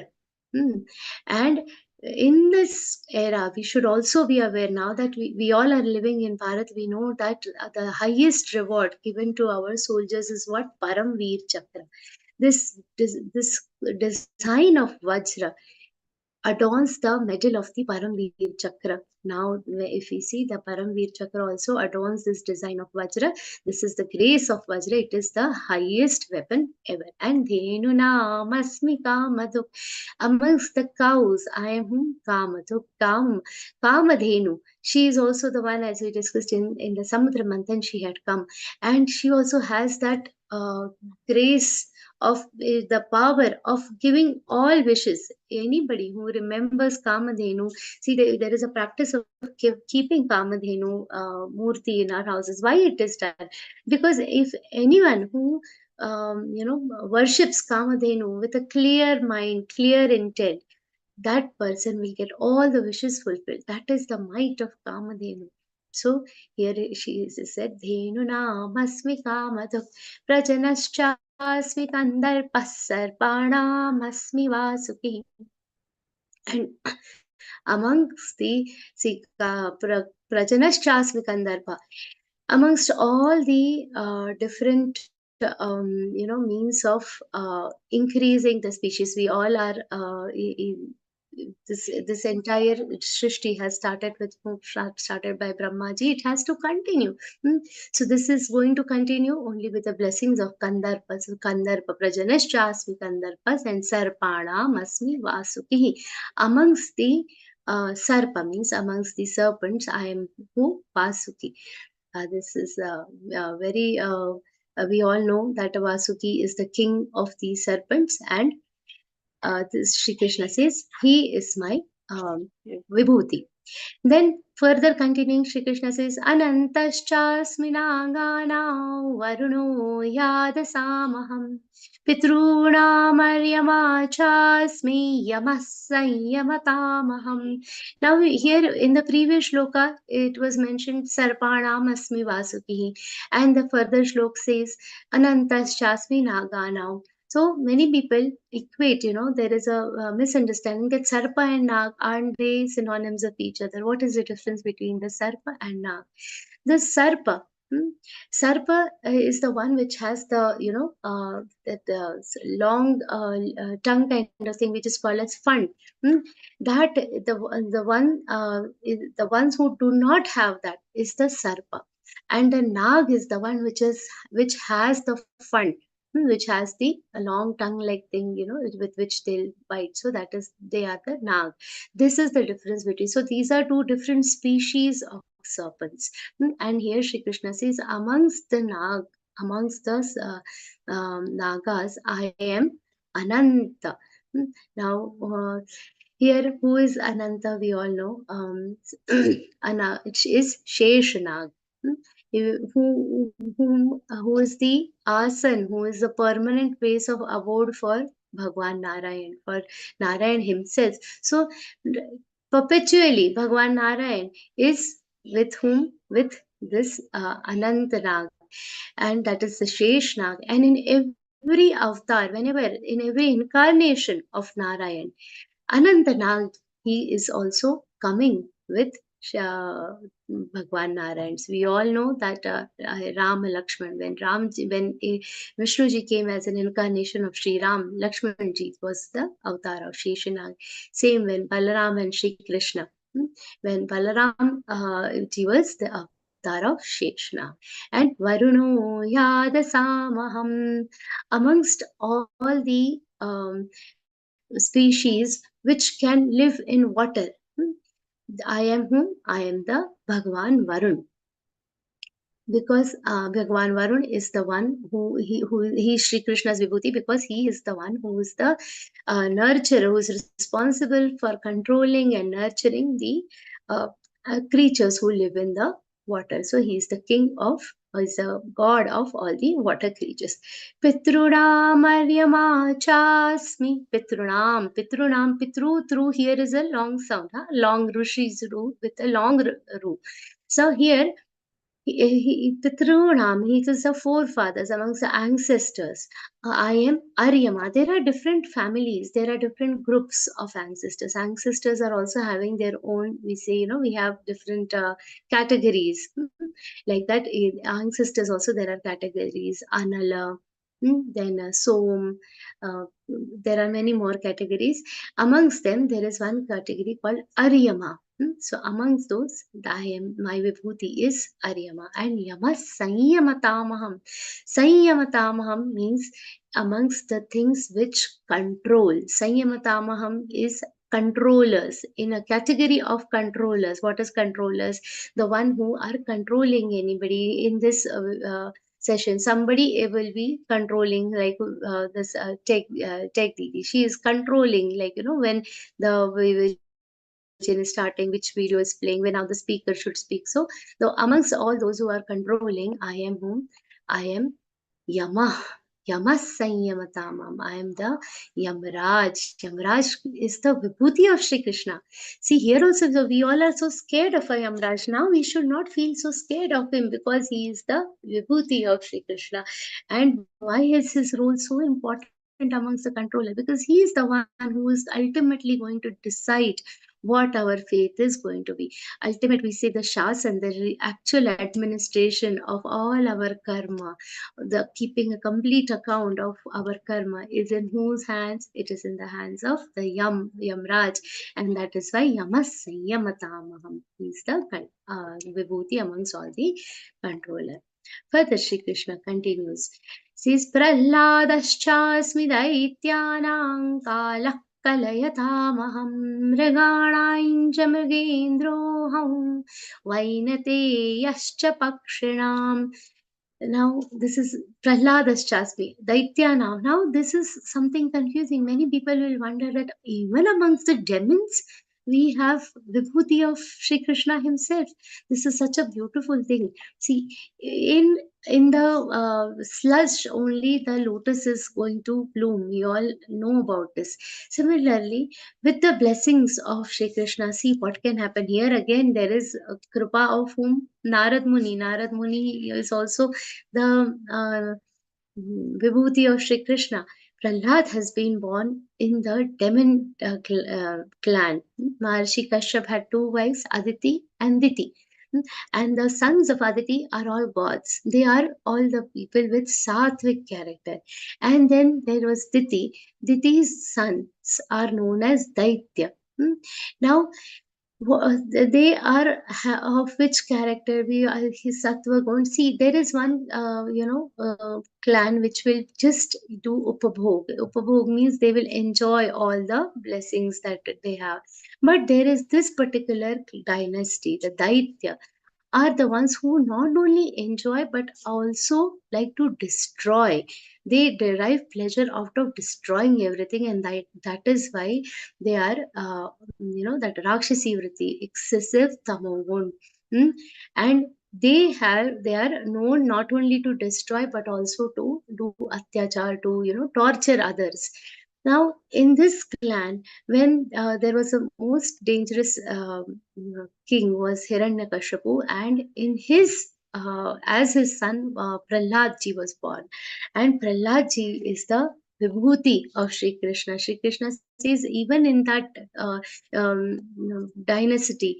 And in this era, we should also be aware now that we all are living in Bharat. We know that the highest reward given to our soldiers is what? Param Veer Chakra. This design of Vajra adorns the medal of the Paramveer Chakra. Now, if we see, the Paramveer Chakra also adorns this design of Vajra. This is the grace of Vajra. It is the highest weapon ever. And Dhenu Namasmi Kamaduk. Amongst the cows, I am whom? Kamaduk. Kamadhenu. She is also the one, as we discussed in the Samudra Manthan, she had come. And she also has that grace of the power of giving all wishes. Anybody who remembers Kamadhenu, see, there is a practice of keeping Kamadhenu murti in our houses. Why it is done? Because if anyone who worships Kamadhenu with a clear mind, clear intent, that person will get all the wishes fulfilled. That is the might of Kamadhenu. So here she said, Dhenu namasmi kamaduk prajanascha asmi kandarpah sarpanamasmi vasuki. And amongst the prajanaschasmi kandarpa, amongst all the different means of increasing the species, we all are this entire Srishti has started by Brahmaji. It has to continue. So this is going to continue only with the blessings of Kandarpas. Kandarpa Prajanashasmi Kandarpas and Sarpana Masmi Vasuki. Amongst the Sarpa means amongst the serpents, I am who? Vasuki. This is very we all know that Vasuki is the king of the serpents, and this Shri Krishna says, he is my Vibhuti. Then further continuing, Shri Krishna says, Anantaschasmi nagana varuno yadasamaham pitrunamaryamachasmi yamasayamatamaham. Now here in the previous shloka, it was mentioned Sarpanam asmi vasuki, and the further shlok says Anantaschasmi nagana. So many people equate, there is a misunderstanding that Sarpa and Nag, aren't they synonyms of each other? What is the difference between the Sarpa and Nag? The Sarpa, Sarpa is the one which has the, that long tongue kind of thing, which is called as fund. That the ones who do not have that is the Sarpa, and the Nag is the one which has the fund, which has the long tongue-like thing, with which they'll bite. So they are the Nag. This is the difference between. So these are two different species of serpents. And here Shri Krishna says, amongst the Nagas, I am Ananta. Now, here, who is Ananta? We all know. It is Sheshanag. Who is the asan, who is the permanent place of abode for Bhagwan Narayan, for Narayan himself. So perpetually Bhagwan Narayan is with whom? With this Anantanag, and that is the Sheshnag. And in every avatar, in every incarnation of Narayan, Anantanag, he is also coming with Bhagwan Narayan. So we all know that Rama Lakshman, when Vishnuji came as an incarnation of Sri Ram, Lakshmanji was the avatar of Sheshanag. Same when Balaram and Sri Krishna, when Balaram he was the avatar of Sheshanag. And Varuno Yadasamaham, amongst all the species which can live in water, I am whom? I am the Bhagwan Varun. because Bhagwan Varun is the one who is Shri Krishna's Vibhuti, because he is the one who is the nurturer, who is responsible for controlling and nurturing the creatures who live in the water. So he is the king of, is the god of all the water creatures. Pitrunam Aryama Chasmi. Pitrunam, Pitrunam, Pitru, through here is a long sound, huh? Long Rishi's ru with a long ru. So here Pitrunam, he is the forefathers amongst the ancestors. I am Aryama. There are different families, there are different groups of ancestors. Ancestors are also having their own, we say, we have different categories. Like that, ancestors also, there are categories. Anala, then Som, there are many more categories. Amongst them, there is one category called Aryama. So amongst those, my Vibhuti is Aryama. And Yama Sanyamatamaham. Sanyamatamaham means amongst the things which control. Sanyamatamaham is controllers, in a category of controllers. What is controllers? The one who are controlling anybody in this session. Somebody will be controlling, like this tech Didi. She is controlling, like, when the is starting, which video is playing, when now the speaker should speak. So amongst all those who are controlling, I am whom? I am Yama. Yama Sanyamatamam. I am the Yamraj. Yamraj is the Vibhuti of Shri Krishna. See, here also, so we all are so scared of a Yamraj. Now we should not feel so scared of him, because he is the Vibhuti of Shri Krishna. And why is his role so important amongst the controller? Because he is the one who is ultimately going to decide what our faith is going to be. Ultimately, we say the Shasan, the actual administration of all our karma, the keeping a complete account of our karma, is in whose hands? It is in the hands of the Yamraj, and that is why Yamas Yamatamaham is the Vibhuti amongst all the controller. Further, Shri Krishna continues. Says Prahladaschasmi daityanam kalak Kalayatamaham mriganāinca mrigendroham vainateyascha pakshinam. Now, this is Prahladaschasmi, Daityanam. Now, this is something confusing. Many people will wonder that even amongst the demons, we have Vibhuti of Shri Krishna himself. This is such a beautiful thing. See, in the sludge only the lotus is going to bloom. We all know about this. Similarly, with the blessings of Shri Krishna, see what can happen. Here again, there is a kripa of whom? Narad Muni. Narad Muni is also the Vibhuti of Shri Krishna. Prahlad has been born in the demon clan. Maharshi Kashyap had two wives, Aditi and Diti. And the sons of Aditi are all gods. They are all the people with sattvic character. And then there was Diti. Diti's sons are known as Daitya. Now, they are of which character? We are his sattva gun. See, there is one clan which will just do upabhog. Upabhog means they will enjoy all the blessings that they have. But there is this particular dynasty, the Daitya, are the ones who not only enjoy but also like to destroy. They derive pleasure out of destroying everything, and that is why they are that Rakshasi Vritti, excessive tamogun. And they are known not only to destroy but also to do atyachar, to torture others. Now, in this clan, when there was a most dangerous king was Hiranyakashipu, and in his as his son Prahladji was born, and Prahladji is the Vibhuti of Shri Krishna. Shri Krishna says, even in that dynasty,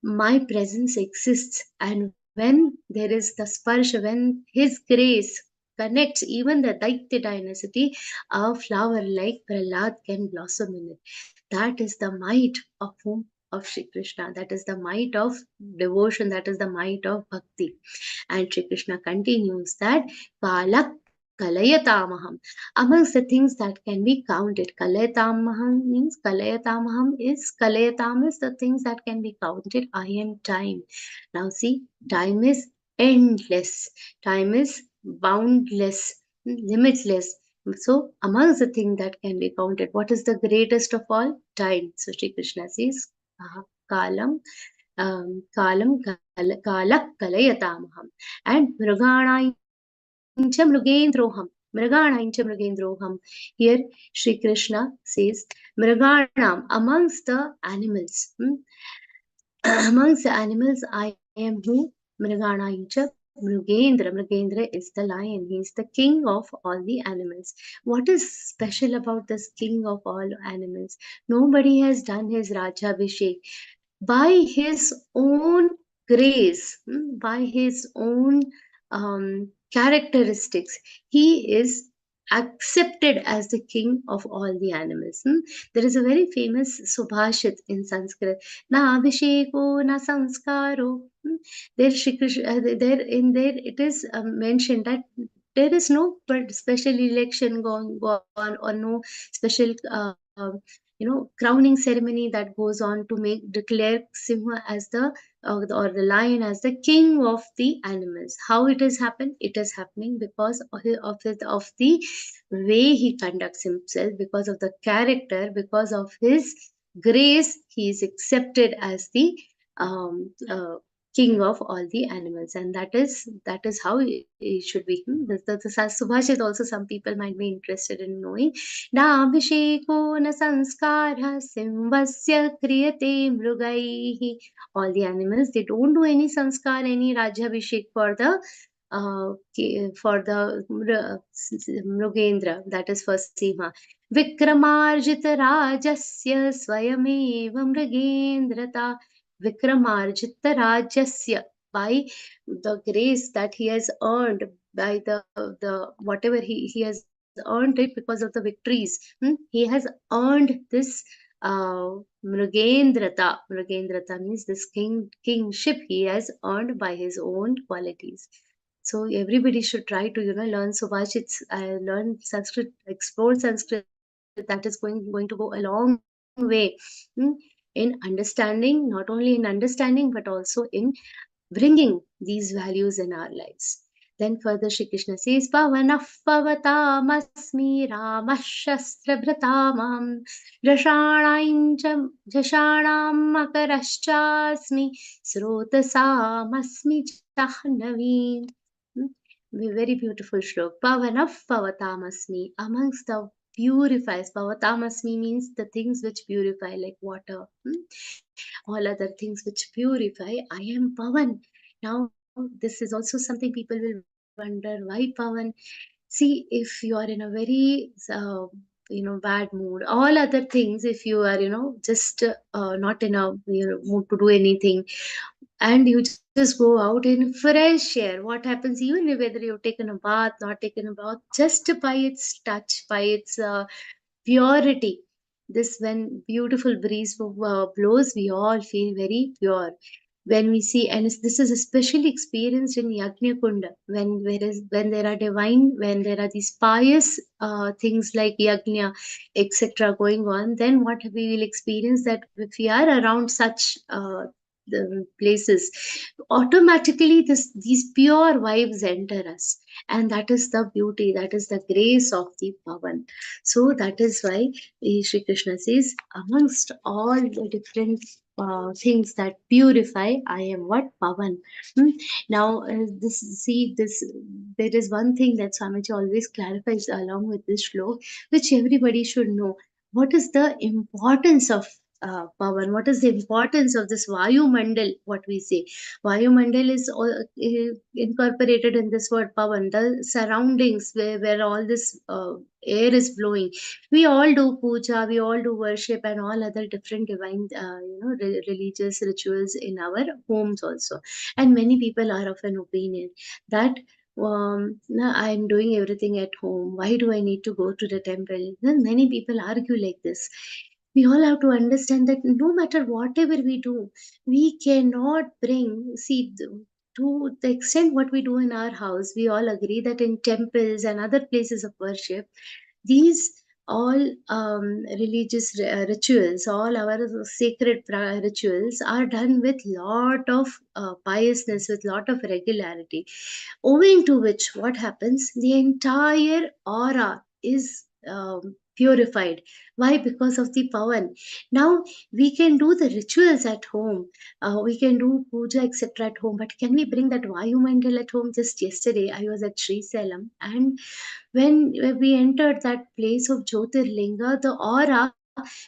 my presence exists, and when there is the sparsha, when his grace connects even the Daitya dynasty, a flower like Prahlad can blossom in it. That is the might of whom? Of Shri Krishna. That is the might of devotion. That is the might of bhakti. And Shri Krishna continues that Kala Kalayatamaham. Amongst the things that can be counted, Kalayatamaham means Kalayatam is the things that can be counted. I am time. Now see, time is endless. Time is boundless, limitless. So, amongst the things that can be counted, what is the greatest of all? Time. So, Sri Krishna says, Kalam, Kalak Kalayatamaham. And Mrugana Incha Mrugendroham. Mragana Incha Mrugendroham. Here, Sri Krishna says, Mraganam, amongst the animals. Amongst the animals, I am who? Mragana Incha Mrugendra. Mrugendra is the lion. He is the king of all the animals. What is special about this king of all animals? Nobody has done his Rajabhishek. By his own grace, by his own characteristics, he is accepted as the king of all the animals. There is a very famous Subhashit in Sanskrit. Na abhisheko na sanskaro. There, Shri Krishna, there in there it is mentioned that there is no special election going on or no special crowning ceremony that goes on to declare Simha as the or the lion as the king of the animals. How it has happened? It is happening because of the way he conducts himself, because of the character, because of his grace. He is accepted as the king of all the animals, and that is how it should be. The Subhashit also some people might be interested in knowing. Na abhisheko na sanskara simvasya kriyate mrugaihi. All the animals, they don't do any sanskar, any rajabhishek for the Mrugendra, that is for Sima. Vikramarjita rajasya swayameva mrugendrata. Vikramarjita rajasya, by the grace that he has earned, by the whatever he has earned it because of the victories. He has earned this Mrugendrata. Mrugendrata means this kingship he has earned by his own qualities. So everybody should try to learn Subhashits, learn Sanskrit, explore Sanskrit. That is going to go a long way in understanding, not only in understanding but also in bringing these values in our lives. Then further Shri Krishna says, Pavanah pavatamasmi ramah shastrabhratamam jashanam makaraschasmi srotasamasmi chahnaveen. Very beautiful shlok. Pavanah pavatamasmi, amongst the purifies. Pavatamasmi means the things which purify, like water. All other things which purify. I am Pavan. Now, this is also something people will wonder, why Pavan? See, if you are in a very bad mood, all other things, if you are just not in a mood to do anything, and you just go out in fresh air, what happens? Even whether you've taken a bath, not taken a bath, just by its touch, by its purity, this when beautiful breeze blows, we all feel very pure. When we see, and this is especially experienced in Yajna Kunda, when there are divine, when there are these pious things like Yajna, etc. going on, then what we will experience, that if we are around such the places, automatically these pure vibes enter us, and that is the beauty, that is the grace of the Pavan. So that is why Sri Krishna says, amongst all the different things that purify, I am what? Pavan. Now, there is one thing that Swamiji always clarifies along with this shlok, which everybody should know. What is the importance of Pavan? What is the importance of this Vayu Mandal? What we say, Vayu Mandal is incorporated in this word Pavan, the surroundings where all this air is blowing. We all do puja, we all do worship and all other different divine religious rituals in our homes also, and many people are of an opinion that I am doing everything at home, why do I need to go to the temple? Then many people argue like this. We all have to understand that no matter whatever we do, we cannot bring, see, to the extent what we do in our house, we all agree that in temples and other places of worship, these all religious rituals, all our sacred rituals are done with lot of piousness, with lot of regularity, owing to which what happens, the entire aura is purified. Why? Because of the pavan. Now we can do the rituals at home, we can do puja etc at home, but can we bring that Vayumandal at home? Just yesterday I was at Sri Salem, and when we entered that place of Jyotirlinga, the aura,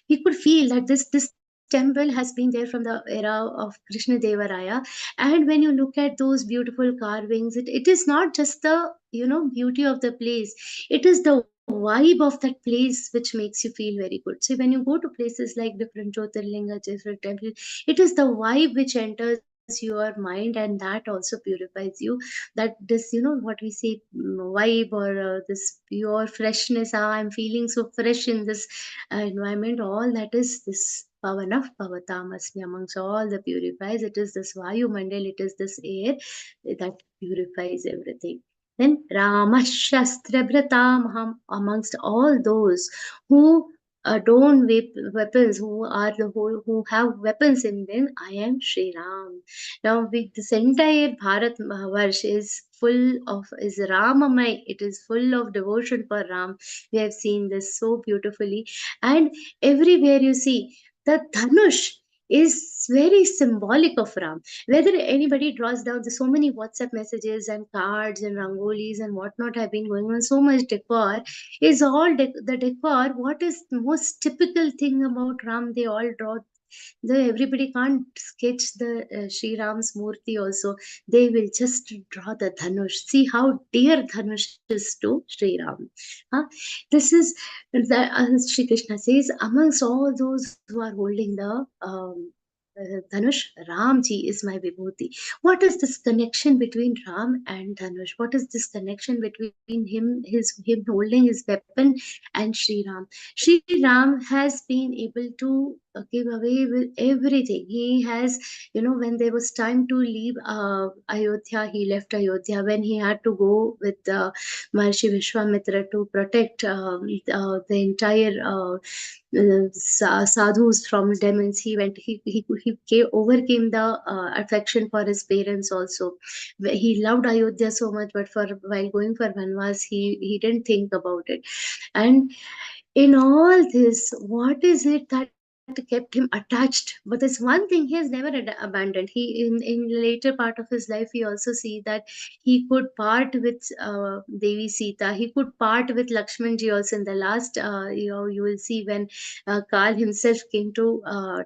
we could feel that this temple has been there from the era of Krishna Devaraya. And when you look at those beautiful carvings, it is not just the beauty of the place, it is the vibe of that place which makes you feel very good. So when you go to places like different Jyotirlinga, different temples, it is the vibe which enters your mind, and that also purifies you. That this, what we say, vibe, or this pure freshness, I'm feeling so fresh in this environment, all that is this pavanah pavatamasmi, amongst all the purifies, it is this vayu mandal, it is this air that purifies everything. Then Ramashastra Vratamaham, amongst all those who adorn weapons, who have weapons in them, I am Sri Ram. Now, this entire Bharat Varsh is full of, is Ramamay. It is full of devotion for Ram. We have seen this so beautifully, and everywhere you see the Dhanush is very symbolic of Ram. Whether anybody draws down, there's so many WhatsApp messages and cards and rangolis and whatnot have been going on. So much decor is all the decor. What is the most typical thing about Ram? They all draw. Everybody can't sketch the Sri Ram's Murti also. They will just draw the Dhanush. See how dear Dhanush is to Sri Ram. Huh? This is the Sri Krishna says, amongst all those who are holding the Dhanush, Ramji is my Vibhuti. What is this connection between Ram and Dhanush? What is this connection between him holding his weapon and Sri Ram? Sri Ram has been able to give away with everything. He has, when there was time to leave Ayodhya, he left Ayodhya. When he had to go with Maharishi Vishwamitra to protect the entire sadhus from demons, he overcame the affection for his parents also. He loved Ayodhya so much, but while going for Vanvas, he didn't think about it. And in all this, what is it that kept him attached? But there's one thing he has never abandoned. He in later part of his life, we also see that he could part with Devi Sita. He could part with Lakshmanji also. In the last, you will see when Kal himself came to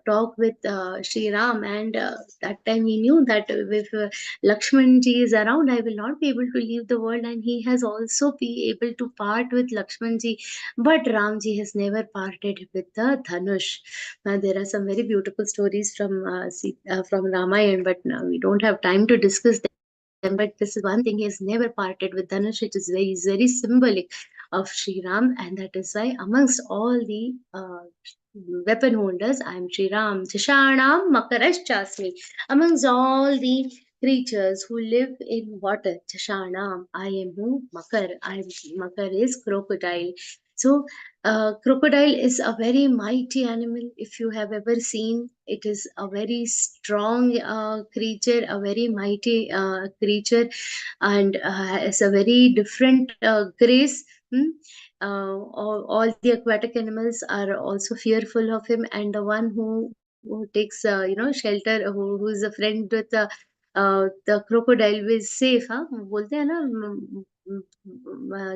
talk with Sri Ram, and that time he knew that if Lakshmanji is around, I will not be able to leave the world, and he has also be able to part with Lakshmanji. But Ramji has never parted with the Dhanush. There are some very beautiful stories from Ramayana, but we don't have time to discuss them. But this is one thing, he has never parted with Dhanush. It is very symbolic of Sri Ram, and that is why amongst all the weapon holders, I am Sri Ram. Jashanam Makaraschasmi. Amongst all the creatures who live in water, Jashanam, I am who? Makar. Makar is crocodile. So crocodile is a very mighty animal. If you have ever seen, it is a very strong creature, a very mighty creature, and has a very different grace. All the aquatic animals are also fearful of him, and the one who takes shelter, who is a friend with the crocodile is safe. हाँ बोलते हैं ना,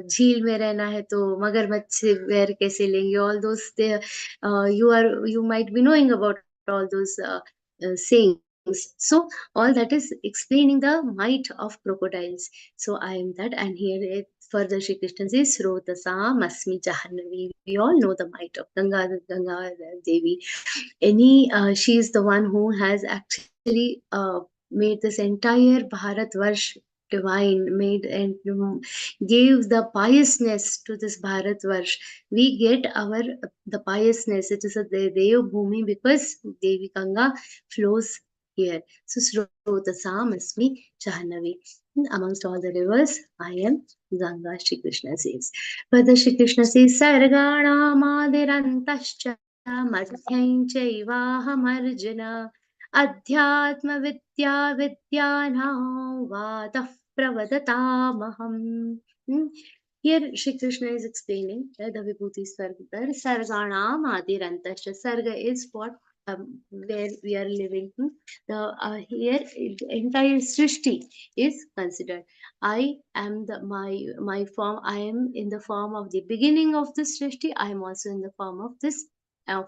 झील में रहना है तो मगरमच्छ से वैर कैसे लेंगे? All those you might be knowing about all those sayings. So all that is explaining the might of crocodiles. So I am that, and here further Shri Krishna says, Srotasam Asmi Jahannavi. We all know the might of Ganga Devi. She is the one who has actually made this entire Bharat Varsh divine, made and gave the piousness to this Bharat Varsh. We get the piousness. It is a Dev Bhumi because Devi Ganga flows here. So Srotasam Asmi Jahnavi. Amongst all the rivers, I am Ganga, Shri Krishna says. Further Shri Krishna says, Sargana Madirantascha Madhyam Chaivaham Arjuna Adhyatma Vidya Vidyanam Vadah Pravadatamaham. Here Shri Krishna is explaining the Vibhuti Sarga. Sarganam Adirantascha. Sarga is what where we are living. Here the entire Srishti is considered. I am my form. I am in the form of the beginning of the Srishti. I am also in the form of this.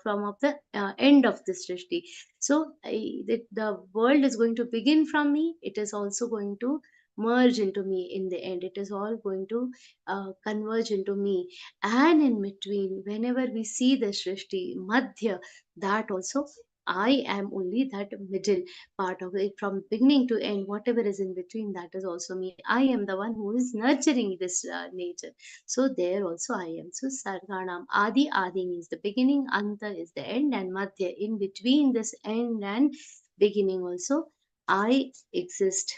Form of the end of the Srishti. So the world is going to begin from me. It is also going to merge into me in the end. It is all going to converge into me. And in between, whenever we see the Srishti, Madhya, that also I am only that middle part of it, from beginning to end. Whatever is in between, that is also me. I am the one who is nurturing this nature. So there also I am. So Sarganam Adi means the beginning, Anta is the end, and Madhya, in between this end and beginning also I exist.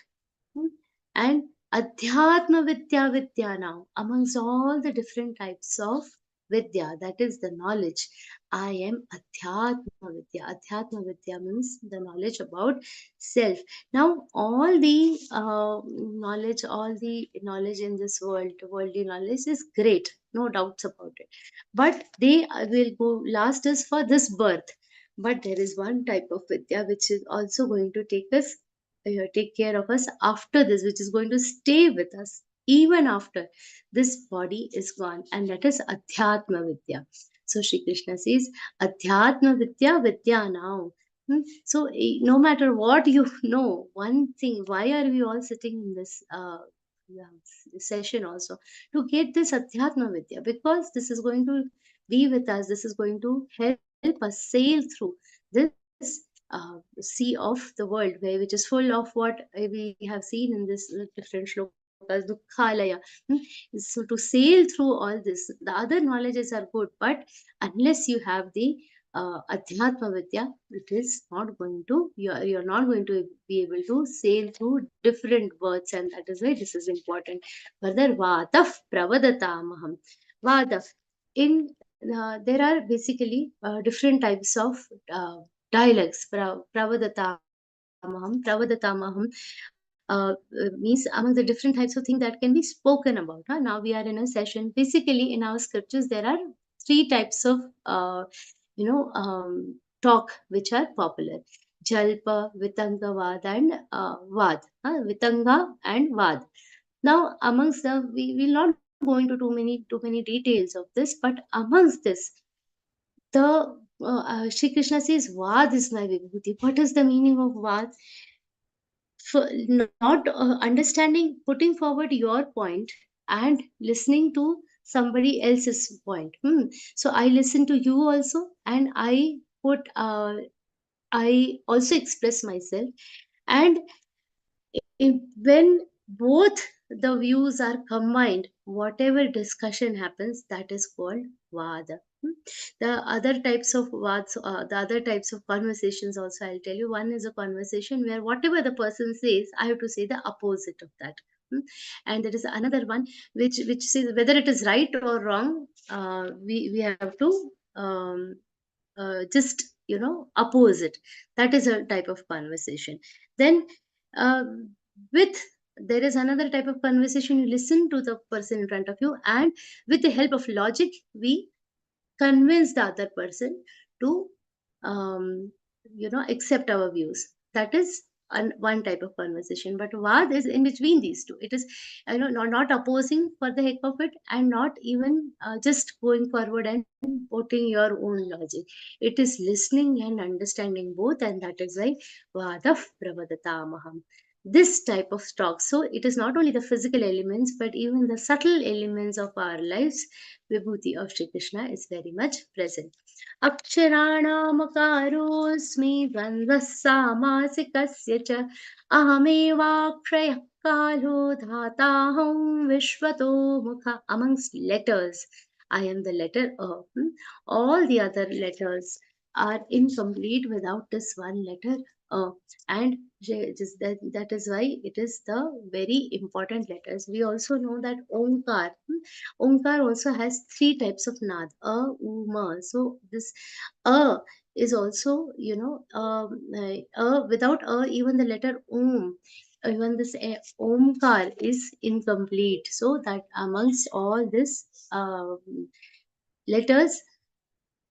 And Adhyatma Vidya now, amongst all the different types of Vidya, that is the knowledge. I am Adhyatma Vidya. Adhyatma Vidya means the knowledge about self. Now, all the knowledge in this world, worldly knowledge is great, no doubts about it. But they will go last us for this birth. But there is one type of Vidya which is also going to take care of us after this, which is going to stay with us even after this body is gone, and that is Adhyatma Vidya. So Shri Krishna says, Adhyatma Vidya Vidya now. So no matter what you know, one thing, why are we all sitting in this session also? To get this Adhyatma Vidya, because this is going to be with us, this is going to help us sail through this sea of the world, which is full of what we have seen in this different shlokas, dukkhalaya. So to sail through all this, the other knowledges are good, but unless you have the adhyatma vidya, it is not going to, you're not going to be able to sail through different words, and that is why this is important. Further, vadaf pravadatamaham. Vadaf. In there are basically different types of dialects. Pravadatamaham means among the different types of things that can be spoken about. Now we are in a session. Basically, in our scriptures, there are three types of talk which are popular: Jalpa, Vitanga, Vad, and Vad. Vitanga and Vad. Now, amongst the, we will not go into too many details of this, but amongst this, the Shri Krishna says, Vad is my Vibhuti. What is the meaning of Vad? For not understanding, putting forward your point and listening to somebody else's point. So I listen to you also, and I also express myself. And when both the views are combined, whatever discussion happens, that is called Vada. The other types of Vads, the other types of conversations also, I'll tell you. One is a conversation where whatever the person says, I have to say the opposite of that. And there is another one which says whether it is right or wrong, we have to just oppose it. That is a type of conversation. Then with there is another type of conversation, you listen to the person in front of you, and with the help of logic we convince the other person to accept our views. That is one type of conversation. But Vad is in between these two. It is not opposing for the heck of it, and not even just going forward and putting your own logic. It is listening and understanding both, and that is why Vadav Pravadatamaham. This type of talk. So it is not only the physical elements, but even the subtle elements of our lives. Vibhuti of Shri Krishna is very much present. Aksharanamakarosmi dvandvah samasikasya cha ahamevakshayak kalo dhataham vishvato mukha. Amongst letters, I am the letter A. All the other letters are incomplete without this one letter And that is why it is the very important letters. We also know that Omkar, Omkar also has 3 types of nad, u, ma. So this is also, without even the letter even this Omkar is incomplete. So that amongst all this letters,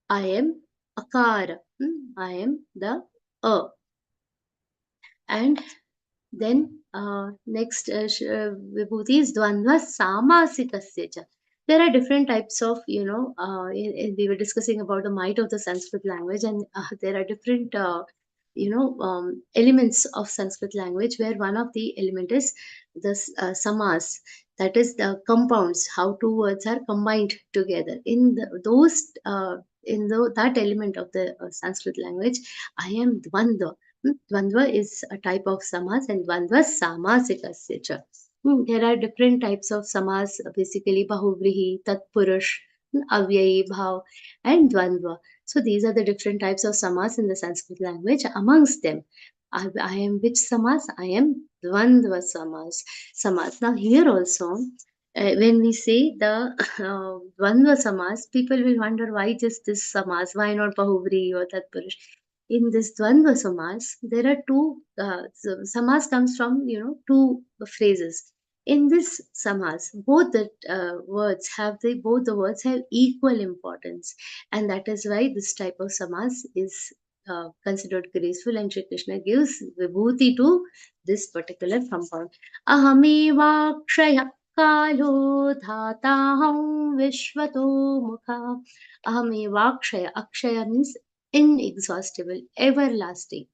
I am akar. I am the a. And then next Vibhuti is Dvandva Samasikasya cha. There are different types of, we were discussing about the might of the Sanskrit language, and there are different, elements of Sanskrit language, where one of the element is the samas, that is the compounds, how two words are combined together. In that element of the Sanskrit language, I am Dvandva. Dvandva is a type of samas, and Dvandva Samasikasya cha. There are different types of samas, basically Bahuvrihi, Tatpurush, Avyayi, Bhav, and Dvandva. So these are the different types of samas in the Sanskrit language. Amongst them, I am which samas? I am Dvandva samas. Now here also, when we say the Dvandva samas, people will wonder, why just this samas? Why not Bahuvrihi or Tatpurush? In this Dvandva samas, there are two, samas comes from, two phrases. In this samas, both the both the words have equal importance, and that is why this type of samas is considered graceful, and Shri Krishna gives vibhuti to this particular compound. Ahamevakshaya kalo dhataham vishvato mukha. Ahamevakshaya. Akshaya means inexhaustible, everlasting.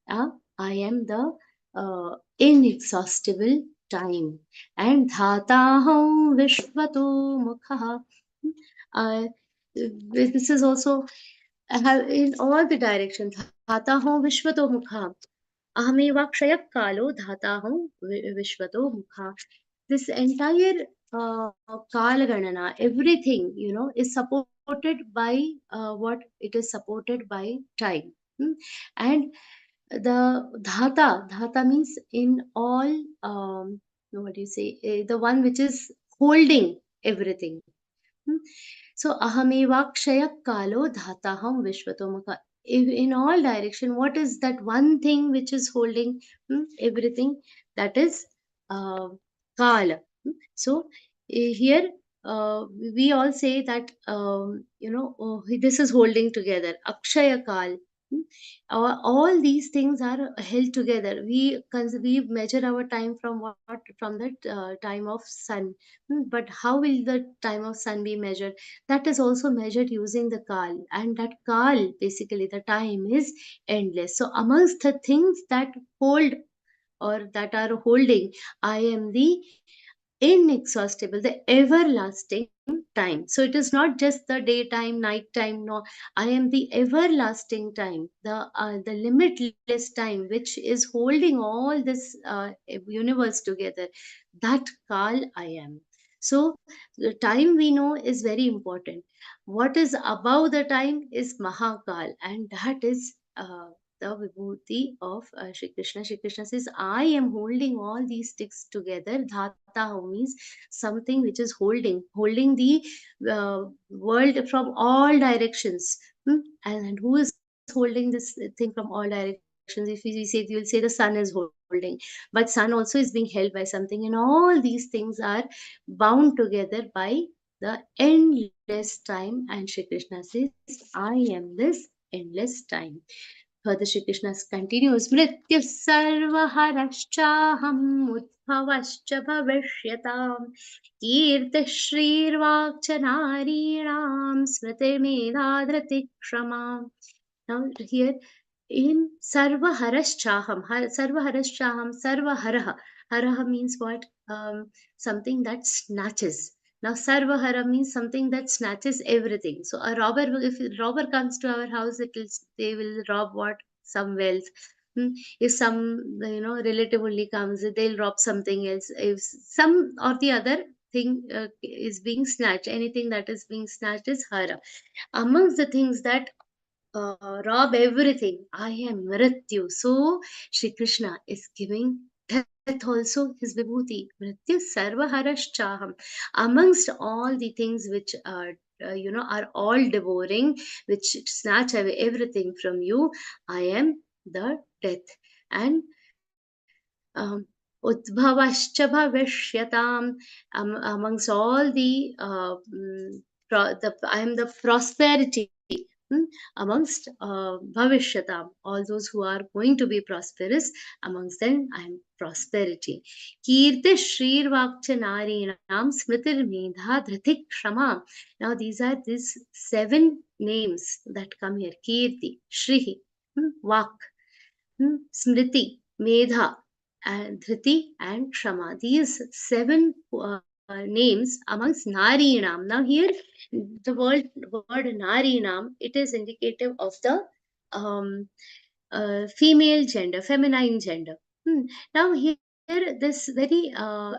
I am the inexhaustible time. And dhataham vishvato mukha. This is also in all the directions. Dhataham vishvato mukha. Ahamevakshaya kalo dhataham vishvato mukha. This entire Kala Ganana, everything, is supported by what it is supported by time. And the dhata means in all, what do you say, the one which is holding everything. So ahamevakshaya kalo dhataham vishvatomukha. In all direction, what is that one thing which is holding everything? That is kala. So here we all say that this is holding together akshaya kal. All these things are held together. We measure our time from from that time of sun. But how will the time of sun be measured? That is also measured using the kal, and that kal, basically the time, is endless. So amongst the things that hold or that are holding, I am the inexhaustible, the everlasting time. So it is not just the daytime, night time. No, I am the everlasting time, the limitless time, which is holding all this universe together. That Kal I am. So the time, we know, is very important. What is above the time is Mahakal, and that is the vibhuti of Shri Krishna. Shri Krishna says, I am holding all these sticks together. Dhata means something which is holding the world from all directions. And who is holding this thing from all directions? If we say, you will say the sun is holding, but sun also is being held by something, and all these things are bound together by the endless time. And Shri Krishna says, I am this endless time. Further, Shri Krishna continues, Mrityu sarvaharashchaham udbhavascha bhavisyatam kirti shrirvakcha narinam smriti medhadrati kshama. Now here, in sarvaharashchaham, sarvaharaha. Haraha means what? Something that snatches. Now, sarvahara means something that snatches everything. So, a robber, if a robber comes to our house, they will rob what? Some wealth. If some relative only comes, they'll rob something else. If some or the other thing is being snatched, anything that is being snatched is hara. Amongst the things that rob everything. I am Mrityu. So Shri Krishna is giving death also his vibhuti. Mrityu sarvaharaschaham. Amongst all the things which are are all devouring, which snatch away everything from you, I am the death. And Udbhavascha bhavisyatam, amongst all the, I am the prosperity, amongst bhavishyatam, all those who are going to be prosperous, amongst them I am prosperity. Kirti shrirvakcha narinam smritir medha dhritik kshama. Now these are these 7 names that come here. Kirti, Shrihi, Vak, Smriti, Medha, and Dhriti and Kshama. These 7 names amongst Narinam. Now here the word Narinam, it is indicative of the female gender, feminine gender. Now here this very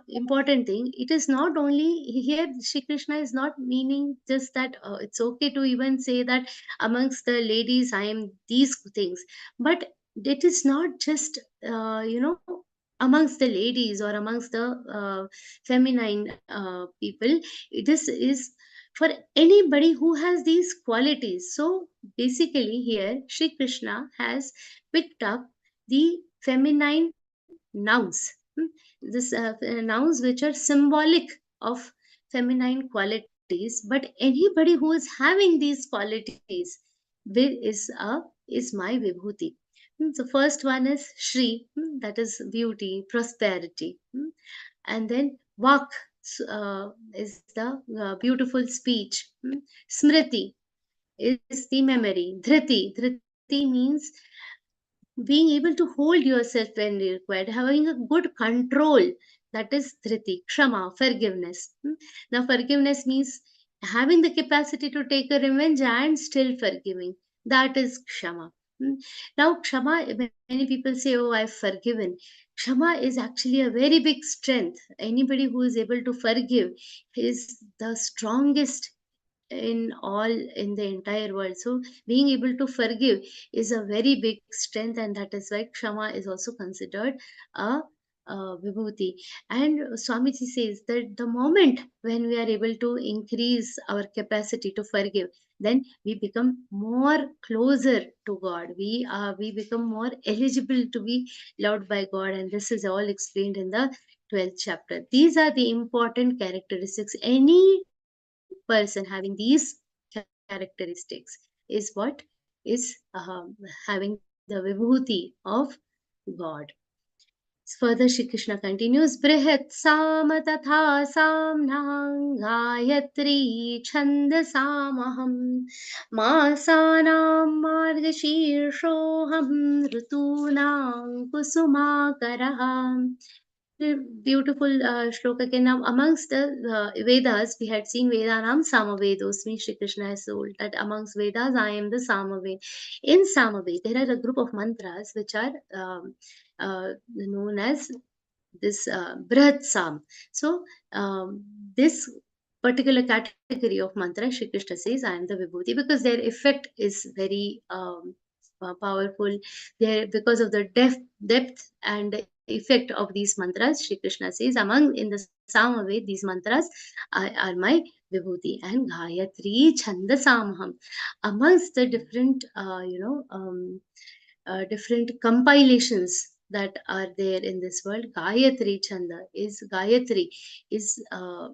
important thing, it is not only here Shri Krishna is not meaning just that it's okay to even say that amongst the ladies I am these things, but it is not just amongst the ladies or amongst the feminine people. It is for anybody who has these qualities. So basically here Shri Krishna has picked up the feminine nouns, this nouns which are symbolic of feminine qualities, but anybody who is having these qualities is my vibhuti. So first one is Shri, that is beauty, prosperity, and then Vak is the beautiful speech, Smriti is the memory, Dhriti means being able to hold yourself when required, having a good control, that is Dhriti. Kshama, forgiveness. Now, forgiveness means having the capacity to take a revenge and still forgiving. That is Kshama. Now, Kshama, many people say, oh, I've forgiven. Kshama is actually a very big strength. Anybody who is able to forgive is the strongest in the entire world. So being able to forgive is a very big strength, and that is why Kshama is also considered a vibhuti. And Swamiji says that the moment when we are able to increase our capacity to forgive, then we become more closer to God. We become more eligible to be loved by God, and this is all explained in the 12th chapter. These are the important characteristics. Any person having these characteristics is what is having the vibhuti of God. Further, Shri Krishna continues, Brihat Sama Tatha Samnang Gayatri Chandasamaham Masanam Margashirshoham Rutunam Kusumakaraham. Beautiful shloka again. Now, amongst the Vedas, we had seen Vedanam Samavedosmi. Shri Krishna has told that amongst Vedas, I am the Samaved. In Samaved, there are a group of mantras which are known as this Brihat Sam. So, this particular category of mantra, Shri Krishna says, I am the Vibhuti, because their effect is very powerful. There, because of the depth and the effect of these mantras, Shri Krishna says, among in the Samaved, these mantras are my Vibhuti. And Gayatri Chandasamaham, amongst the different different compilations that are there in this world, Gayatri is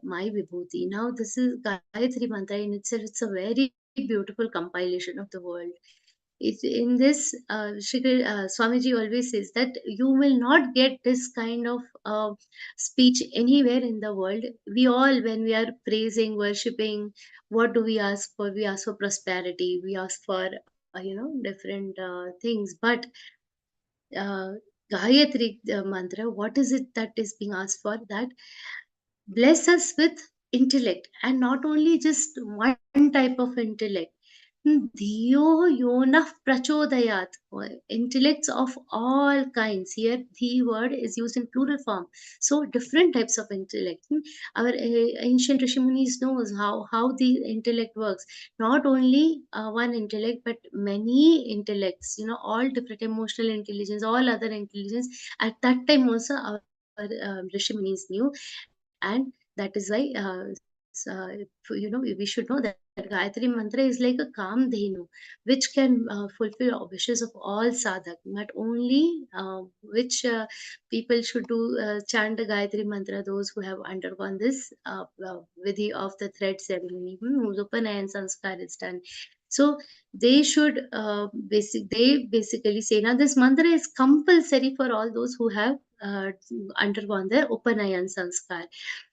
my Vibhuti. Now this is Gayatri mantra in itself, it's a very beautiful compilation of the world. It's in this, Swamiji always says that you will not get this kind of speech anywhere in the world. We all, when we are praising, worshipping, what do we ask for? We ask for prosperity. We ask for different things. But Gayatri mantra, what is it that is being asked for? That bless us with intellect, and not only just one type of intellect. Dhiyo yonah prachodayat. Intellects of all kinds. Here, the word is used in plural form. So, different types of intellect. Our ancient Rishimunis knows how the intellect works. Not only one intellect, but many intellects. All different emotional intelligence, all other intelligence. At that time also, our Rishimunis knew, and that is why we should know that Gayatri mantra is like a kamdhenu which can fulfill wishes of all sadhak. Not only which people should do chant the Gayatri mantra, those who have undergone this vidhi of the thread ceremony, whose Upanayan sanskar is done. So they should they basically say, now this mantra is compulsory for all those who have undergone their Upanayan sanskar.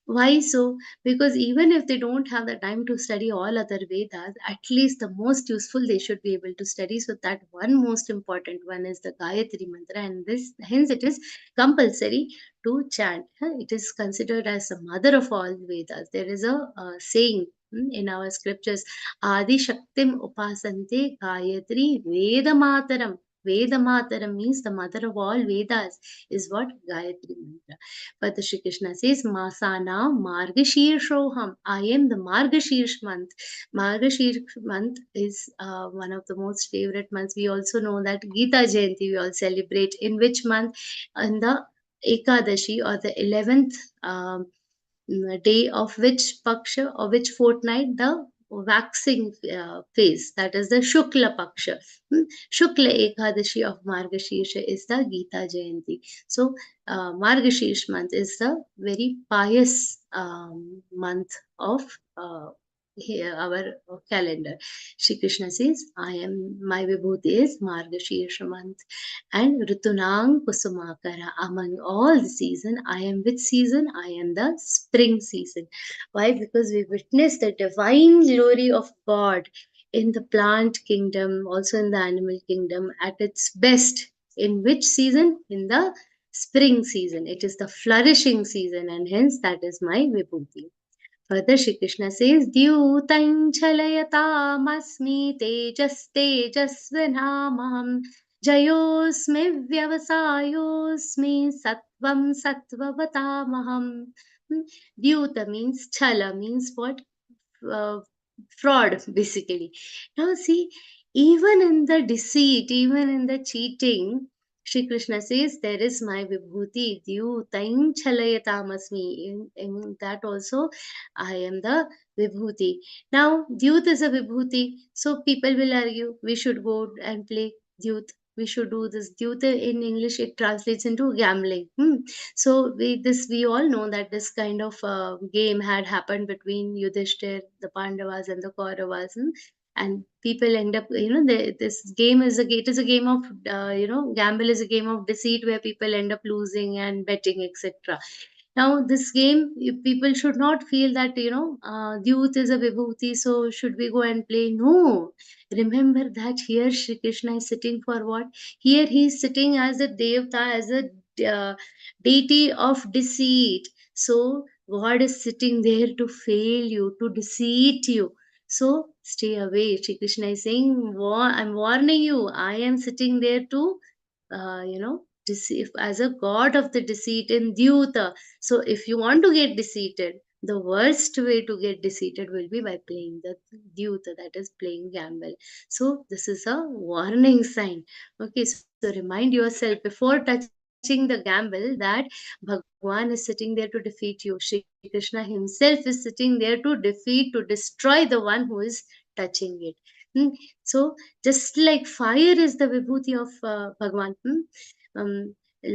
Why so? Because even if they don't have the time to study all other Vedas, at least the most useful they should be able to study. So that one most important one is the Gayatri mantra, and this hence it is compulsory to chant. It is considered as the mother of all Vedas. There is a saying in our scriptures, Adi Shaktim Upasante Gayatri Vedamataram. Vedamataram means the mother of all Vedas is what Gayatri mantra. But Shri Krishna says, Masana Margashirshoham. I am the Margashirsh month. Margashirsh month is one of the most favorite months. We also know that Geeta Jayanti we all celebrate. In which month? In the Ekadashi, or the 11th day of which paksha or which fortnight, the waxing phase, that is the Shukla Paksha. Shukla Ekadashi of Margashirsha is the Geeta Jayanti. So Margashirsha month is the very pious month of our calendar. Shri Krishna says, I am, my Vibhuti is Margashirsha month. And Ritunang Kusumakara, among all the season, I am which season? I am the spring season. Why? Because we witness the divine glory of God in the plant kingdom, also in the animal kingdom, at its best. In which season? In the spring season. It is the flourishing season, and hence that is my Vibhuti. Further, Shri Krishna says, Dyutam chalayatam tejas tejasvinamaham jayosmi vyavasayosmi sattvam sattvavatamaham. Dyuta means chala, means what? Uh, Fraud, basically. Now, see, even in the deceit, even in the cheating, Shri Krishna says, there is my Vibhuti, Dyutaim Chalayatamasmi. In that also, I am the Vibhuti. Now, Dyut is a Vibhuti, so people will argue, we should go and play Dyut. We should do this. Dyut in English, it translates into gambling. So we all know that this kind of game had happened between Yudhishthir, the Pandavas, and the Kauravas, and people end up, this game is it is a game of gamble is a game of deceit where people end up losing and betting, etc. Now, this game, people should not feel that, youth is a vibhuti, so should we go and play? No. Remember that here Shri Krishna is sitting for what? Here he is sitting as a devta, as a deity of deceit. So, God is sitting there to fail you, to deceive you. So, stay away. Shri Krishna is saying, I'm warning you. I am sitting there to, deceive, as a god of the deceit in Dyuta. So if you want to get deceited, the worst way to get deceited will be by playing the Dyuta, that is playing gamble. So this is a warning sign. Okay, so remind yourself before touching the gamble that Bhagwan is sitting there to defeat you. Shri Krishna himself is sitting there to defeat, to destroy the one who is touching it. So just like fire is the vibhuti of Bhagwan,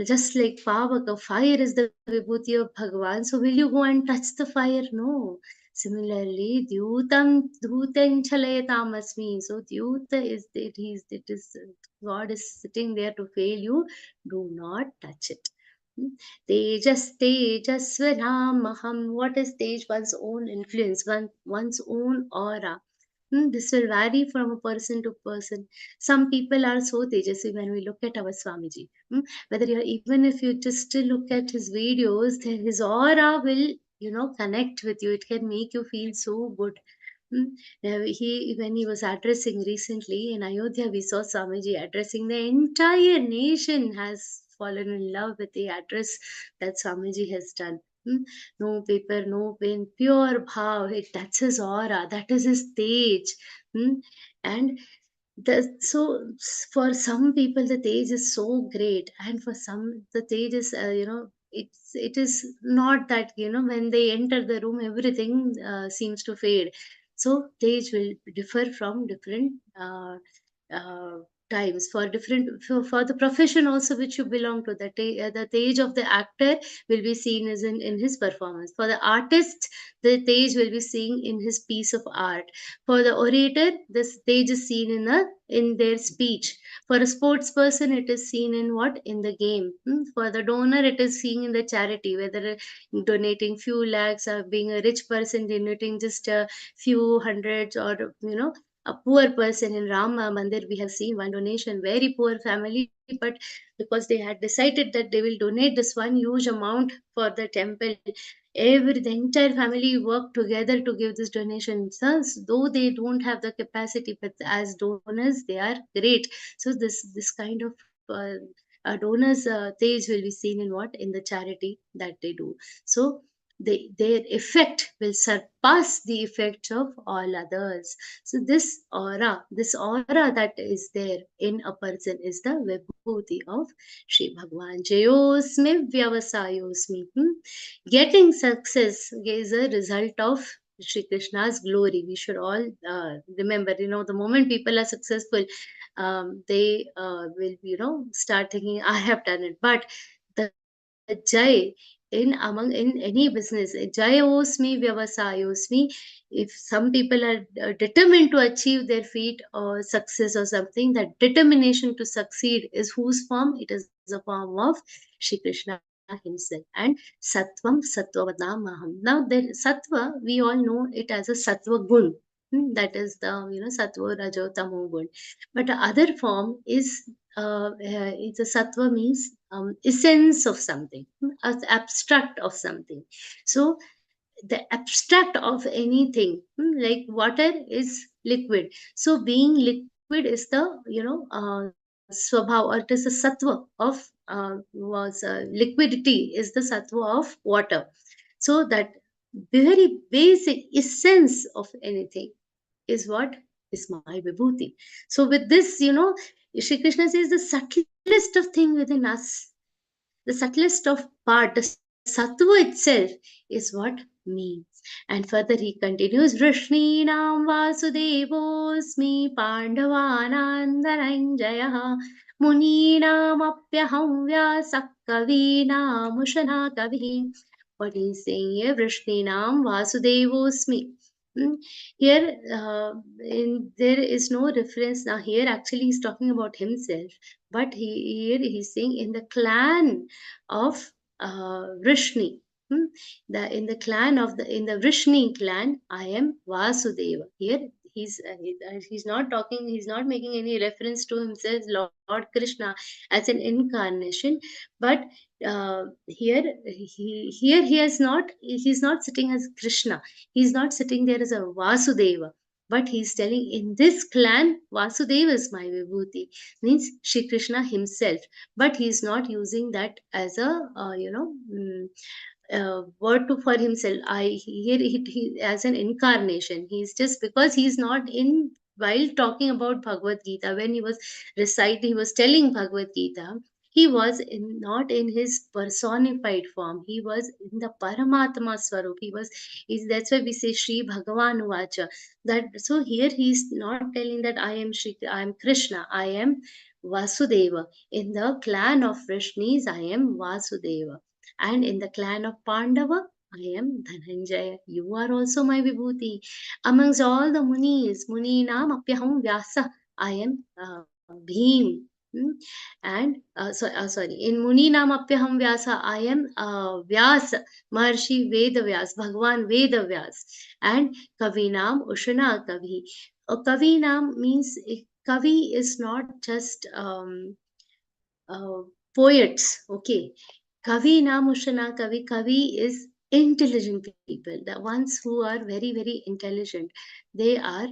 just like Pavaka, fire is the vibhuti of Bhagavan. So will you go and touch the fire? No. Similarly, Dhutam Chalayatamasmi. So Dhuta is God is sitting there to fail you. Do not touch it. Tejasvanamaham. What is Tej? One's own influence, one's own aura. This will vary from a person to person. Some people are so tejasvi when we look at our Swamiji. Whether even if you just look at his videos, his aura will, connect with you. It can make you feel so good. Now when he was addressing recently in Ayodhya, we saw Swamiji addressing the entire nation has fallen in love with the address that Swamiji has done. No paper, no pen, pure bhav. That's his aura. That is his stage. And so for some people the Tej is so great, and for some the Tej is it is not that, when they enter the room everything seems to fade. So Tej will differ from different uh, times, for different for the profession also which you belong to. The Tej of the actor will be seen as in his performance. For the artist, the Tej will be seen in his piece of art. For the orator, the stage is seen in their speech. For a sports person, it is seen in what? In the game. For the donor, it is seen in the charity, whether donating few lakhs or being a rich person donating just a few hundreds, or a poor person in Rama Mandir. We have seen one donation, very poor family, but because they had decided that they will donate this one huge amount for the temple, the entire family worked together to give this donation. So, though they don't have the capacity, but as donors they are great. So this kind of donors Tej will be seen in what? In the charity that they do. So their effect will surpass the effects of all others. So this aura that is there in a person is the Vibhuti of Shri Bhagwan. Jayosmi Vyavasayosmi. Getting success is a result of Shri Krishna's glory. We should all remember, the moment people are successful, they will, start thinking, I have done it. But the jai in any business, jai osmi vyavasayosmi. If some people are determined to achieve their feat or success or something, that determination to succeed is whose form? It is the form of Shri Krishna himself. And sattvam sattvavadamaham. Now the sattva, we all know it as a sattva gun. That is the sattva rajo tamo gun. But the other form is it's a sattva, means essence of something, abstract of something. So the abstract of anything, like water is liquid. So being liquid is the swabhav, or it is the sattva of liquidity is the sattva of water. So that very basic essence of anything is what? Is my Vibhuti. So with this, Shri Krishna says the subtlest of thing within us, the subtlest of part, the sattva itself is what? Me. And further he continues, Vrishninam Vasudevosmi Pandavanandaranjaya Muninam Apyaham Vyasakavinam Ushana Kavi. What he is saying here, Vrishninam Vasudevosmi. Here, there is no reference. Now, here actually he's talking about himself, but here he's saying in the clan of Vrishni. In the Vrishni clan, I am Vasudeva. Here he's not talking. He's not making any reference to himself, Lord Krishna, as an incarnation, but here he is not. He's not sitting as Krishna. He's not sitting there as a Vasudeva, but he's telling in this clan, Vasudeva is my Vibhuti, means Shri Krishna himself. But he's not using that as a, word to for himself. He as an incarnation. He's just, because he's not in, while talking about Bhagavad Gita, when he was reciting, he was telling Bhagavad Gita, he was not in his personified form. He was in the Paramatma Swarup. That's why we say Shri Bhagavan Vacha. That, so here he's not telling that I am Krishna, I am Vasudeva. In the clan of Vrishnis, I am Vasudeva. And in the clan of Pandava, I am Dhananjaya. You are also my Vibhuti. Amongst all the Munis, Muninam Apyaham Vyasa, I am Bhim. And in Muninam Apyaham Vyasa, I am Vyasa, Maharshi Veda Vyas, Bhagwan Veda Vyas. And Kavinam Ushana Kavi. Kavinam means, Kavi is not just poets, okay. Kavi Namushana Kavi. Kavi is intelligent people, the ones who are very, very intelligent. They are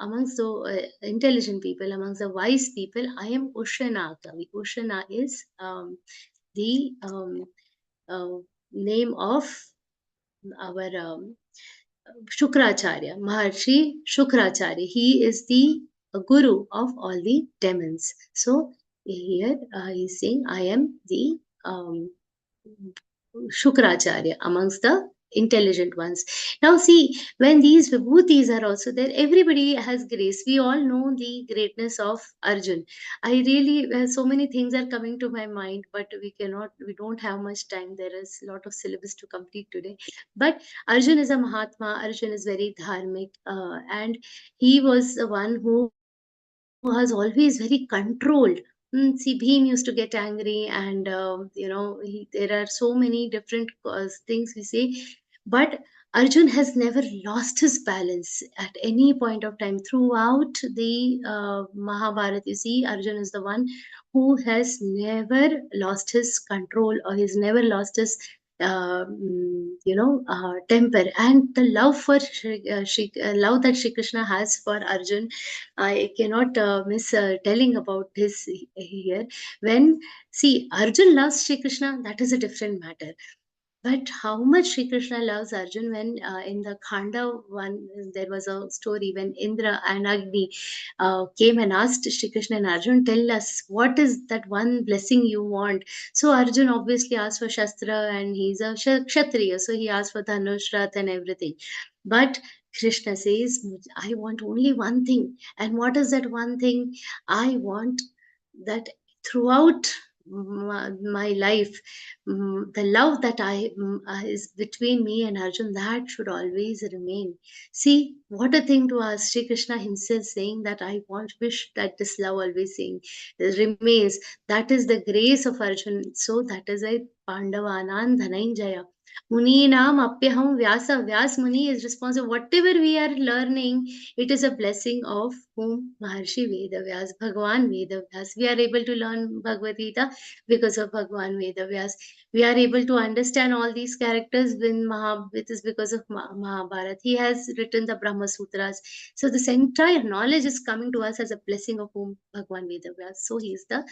amongst the intelligent people, amongst the wise people. I am Ushana Kavi. Ushana is the uh, name of our Shukracharya, Maharshi Shukracharya. He is the guru of all the demons. So here he is saying, I am the Shukracharya amongst the intelligent ones. Now see, when these vibhutis are also there, everybody has grace. We all know the greatness of Arjun. I really, so many things are coming to my mind, but we don't have much time. There is a lot of syllabus to complete today. But Arjun is a Mahatma, Arjun is very dharmic, and he was the one who was always very controlled. See, Bhim used to get angry, and there are so many different things we say, but Arjun has never lost his balance at any point of time throughout the Mahabharata. You see, Arjun is the one who has never lost his control, or he's never lost his temper, and the love for love that Shri Krishna has for Arjun. I cannot miss telling about this here. When see Arjun loves Shri Krishna, that is a different matter. But how much Shri Krishna loves Arjun, when in the Khanda one, there was a story when Indra and Agni came and asked Shri Krishna and Arjun, tell us what is that one blessing you want. So Arjun obviously asked for Shastra, and he's a Kshatriya, so he asked for Dhanush, Rath and everything. But Krishna says, I want only one thing. And what is that one thing? I want that throughout my life, the love that is between me and Arjun, that should always remain. See, what a thing to ask. Sri Krishna himself saying that I wish that this love always remains. That is the grace of Arjun. So that is why Pandavanan Dhananjaya. Muninam Apyaham Vyasa. Vyas Muni is responsible. Whatever we are learning, it is a blessing of whom? Maharshi Vedavyas, Bhagwan Vedavyas. We are able to learn Bhagavad Gita because of Bhagwan Vedavyas. We are able to understand all these characters it is because of Mahabharata. He has written the Brahma Sutras. So this entire knowledge is coming to us as a blessing of whom? Bhagwan Vedavyas. So he is the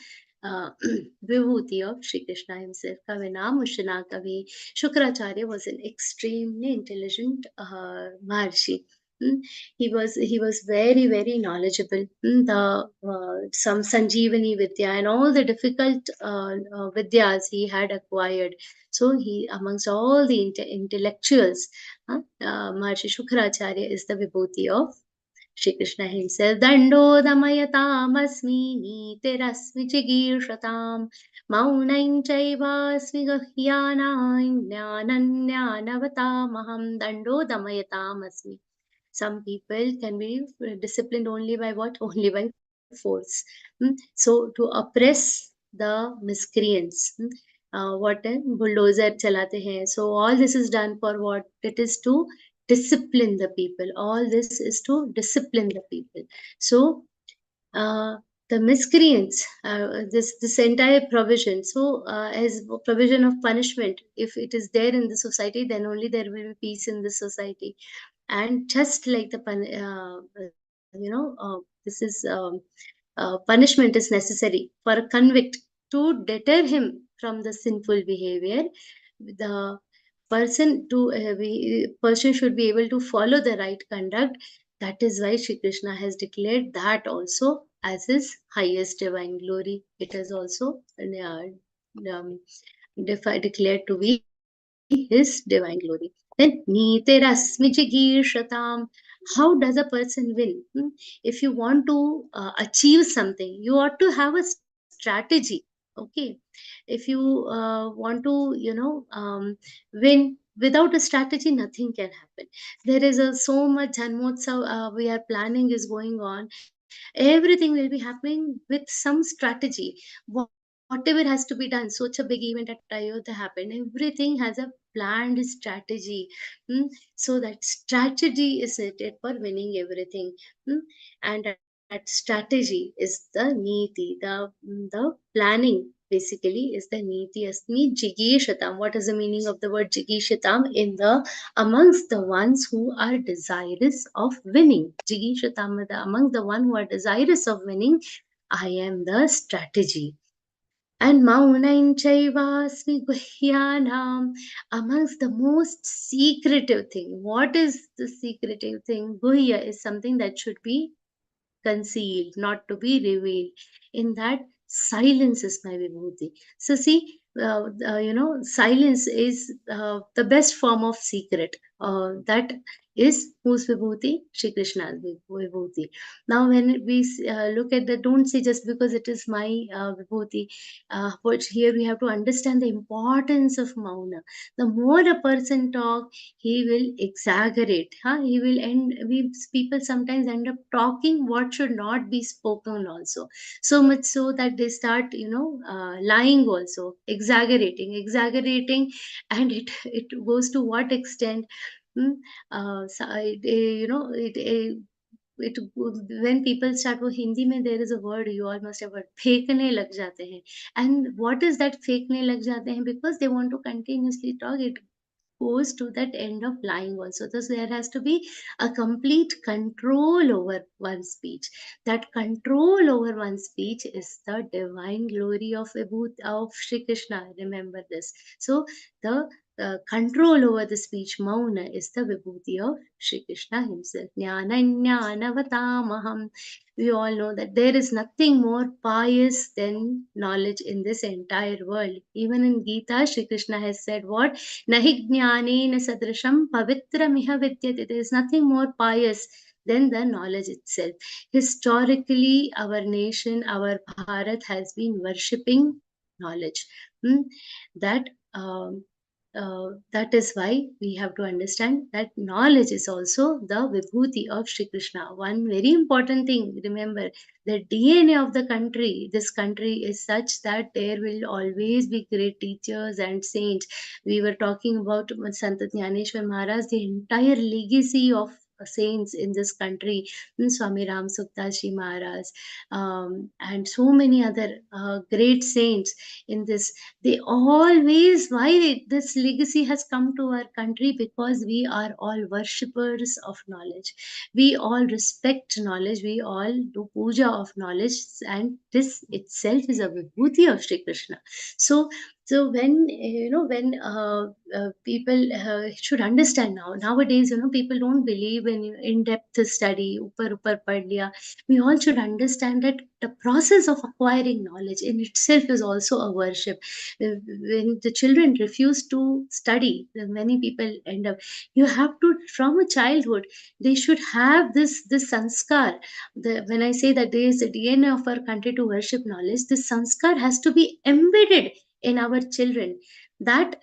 Vibhuti of Shri Krishna himself. Kavinam Ushana Kavi. Shukracharya was an extremely intelligent Maharshi. He was very, very knowledgeable. The some Sanjeevani Vidya and all the difficult Vidyas he had acquired. So he, amongst all the intellectuals, Maharshi Shukracharya is the Vibhuti of Shri Krishna himself. Dando Damayatamasmi Niterasmi Chigirshatam Maunain Chaivasmi Gahyanain Jnananyanavatamahamam Dando Damayatamasmi. Some people can be disciplined only by what? Only by force. So to oppress the miscreants, what bulldozer chalate hain. So all this is done for what? It is to discipline the people. All this is to discipline the people. So the miscreants, this entire provision. So as provision of punishment, if it is there in the society, then only there will be peace in the society. And just like the this is punishment is necessary for a convict to deter him from the sinful behavior. The person should be able to follow the right conduct. That is why Shri Krishna has declared that also as his highest divine glory. It is also declared to be his divine glory. Then Niterasmi Jigirshatam. How does a person win? If you want to achieve something, you ought to have a strategy. Okay. If you want to, win without a strategy, nothing can happen. There is so much Janmotsav we are planning is going on. Everything will be happening with some strategy. Whatever has to be done, such a big event at Ayodhya happened. Everything has a planned strategy. So that strategy is needed for winning everything. And that strategy is the niti, the planning basically is the Niti Asmi Jigishatam. What is the meaning of the word Jigishatam? In the amongst the ones who are desirous of winning. Jigishatam, among the one who are desirous of winning, I am the strategy. And Maunain Chaivasmi Guhyanam, amongst the most secretive thing. What is the secretive thing? Guhya is something that should be concealed, not to be revealed. In that, silence is my vibhuti. So see, silence is the best form of secret. That is whose vibhuti? Shri Krishna's vibhuti. Now, when we look at the, don't say just because it is my vibhuti, but here we have to understand the importance of mauna. The more a person talk, he will exaggerate. He will end. People sometimes end up talking what should not be spoken also. So much so that they start, lying also, exaggerating, and it goes to what extent? So it when people start, वो हिंदी में there is a word you all must have heard, फेंकने लग जाते हैं. And what is that फेंकने लग जाते हैं? Because they want to continuously talk, it goes to that end of lying also. Thus there has to be a complete control over one's speech. That control over one's speech is the divine glory of Shri Krishna. Remember this. So the control over the speech, mauna, is the vibhuti of Shri Krishna himself. Jnanavatamaham. We all know that there is nothing more pious than knowledge in this entire world. Even in Geeta, Shri Krishna has said what? Nahi jnanena sadrasham pavitram vidyate. There is nothing more pious than the knowledge itself. Historically, our nation, our Bharat has been worshipping knowledge. That that is why we have to understand that knowledge is also the vibhuti of Shri Krishna. One very important thing, remember, the DNA of the country, this country is such that there will always be great teachers and saints. We were talking about Sant Jnaneshwar Maharaj, the entire legacy of saints in this country, Swami Ram Sukta Ji Maharaj, and so many other great saints in this. They always, why this legacy has come to our country? Because we are all worshippers of knowledge. We all respect knowledge. We all do puja of knowledge, and this itself is a vibhuti of Shri Krishna. So when people should understand nowadays, people don't believe in in-depth study, upar pad liya. We all should understand that the process of acquiring knowledge in itself is also a worship. When the children refuse to study, many people end up, you have to, from a childhood, they should have this sanskar. When I say that there is a DNA of our country to worship knowledge, this sanskar has to be embedded in our children. That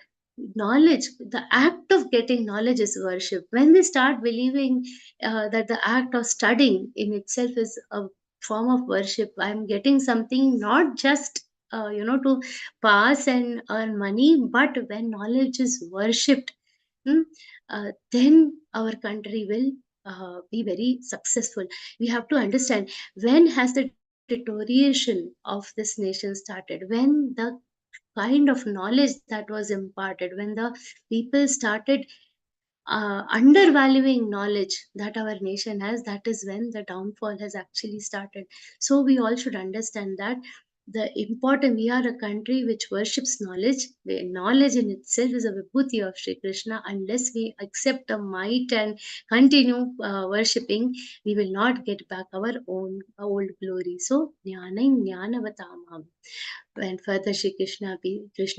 knowledge, the act of getting knowledge is worship. When they start believing that the act of studying in itself is a form of worship, I'm getting something not just to pass and earn money, but when knowledge is worshipped, then our country will be very successful. We have to understand, when has the deterioration of this nation started? When the kind of knowledge that was imparted, when the people started undervaluing knowledge that our nation has, that is when the downfall has actually started. So we all should understand that we are a country which worships knowledge. Knowledge in itself is a vibhuti of Shri Krishna. Unless we accept the might and continue worshipping, we will not get back our own old glory. So jnanavatamam. And further Shri Krishna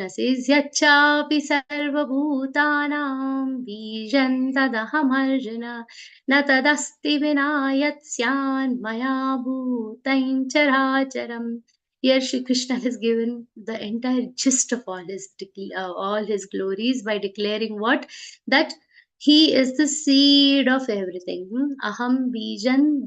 says, Yachapi sarvabhutanam bijan tadaham arjuna na tadasti vinayatsyan maya bhutain characharam. Here Shri Krishna has given the entire gist of all his glories by declaring what? That he is the seed of everything. Aham bijan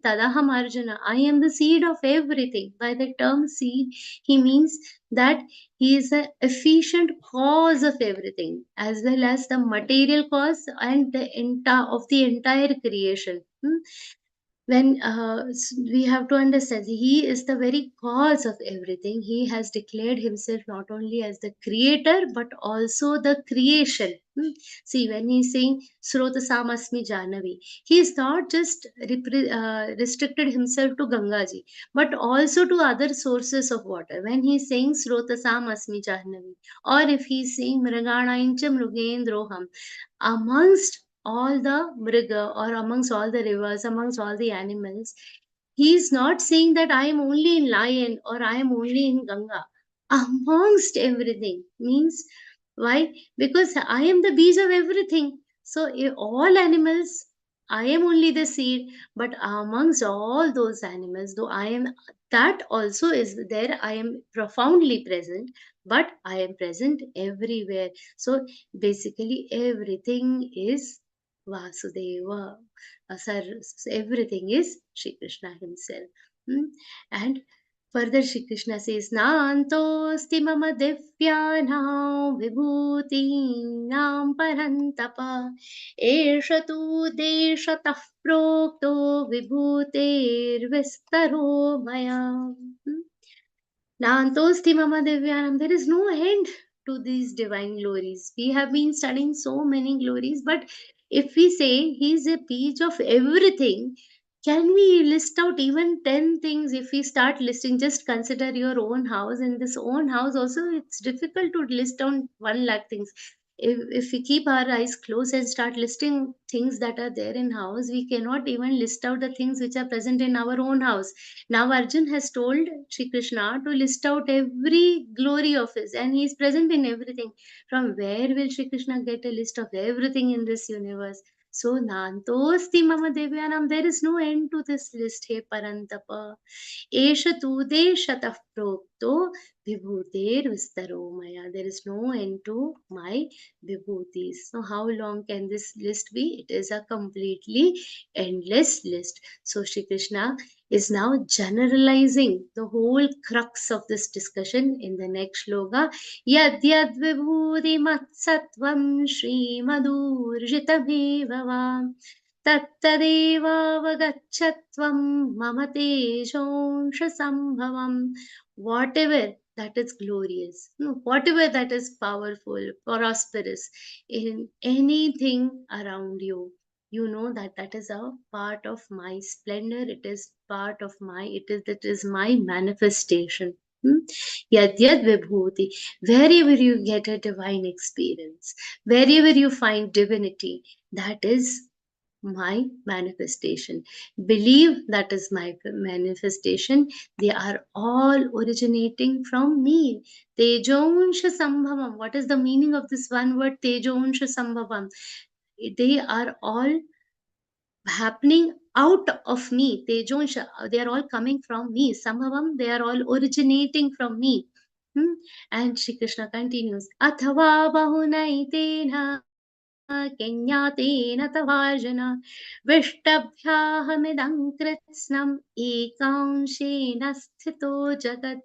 tadaham arjuna. I am the seed of everything. By the term seed, he means that he is an efficient cause of everything, as well as the material cause and the entire creation. when we have to understand he is the very cause of everything. He has declared himself not only as the creator but also the creation. See, when he's saying Srotasam Asmi Janavi, he is not just restricted himself to Ganga ji, but also to other sources of water. When he's saying Srotasam Asmi Jahnavi, or if he's saying Mriganaincha Mrugendroham, amongst all the mriga, or amongst all the rivers, amongst all the animals, he is not saying that I am only in lion or I am only in Ganga. Amongst everything means, why? Because I am the bees of everything. So all animals, I am only the seed, but amongst all those animals, though I am, that also is there, I am profoundly present, but I am present everywhere. So basically, everything is Vasudeva. Sir, everything is Shri Krishna himself. And further, Shri Krishna says, Nantosti mama divyānām vibhūtīnām parantapa esha tu deshatah prokto vibhūtir vistaro maya. Nantosti mama divyanam. There is no end to these divine glories. We have been studying so many glories, but if we say he is a piece of everything, can we list out even 10 things? If we start listing, just consider your own house. In this own house, also, it's difficult to list down 1 lakh things. If we keep our eyes closed and start listing things that are there in house, we cannot even list out the things which are present in our own house. Now Arjun has told Shri Krishna to list out every glory of his, and he is present in everything. From where will Shri Krishna get a list of everything in this universe? So Nantosti Mama Devyanam, there is no end to this list, He Parantapa. Esha Tude Shataf Prokto Vibhutir Vistaro Maya. There is no end to my Vibhutis. So how long can this list be? It is a completely endless list. So Shri Krishna is now generalizing the whole crux of this discussion in the next shloka. Yad yad vibhuti matsattvam shrimadurjitamevavam tattadevavagachatvam mama tejonsha sambhavam. Whatever that is glorious, whatever that is powerful, prosperous in anything around you, you know that that is a part of my splendor, it is part of my, it is my manifestation. Yad yad vibhuti, wherever you get a divine experience, wherever you find divinity, that is my manifestation. Believe that is my manifestation. They are all originating from me. Tejonsha sambhavam. What is the meaning of this one word, Tejonsha sambhavam? They are all happening out of me. Tejonsha, they are all coming from me. Sambhavam, they are all originating from me. And Shri Krishna continues, Athava bahunaitena Kenyatena tavajana Vishtabhyaham kritsnam ekanshena sthito jagat.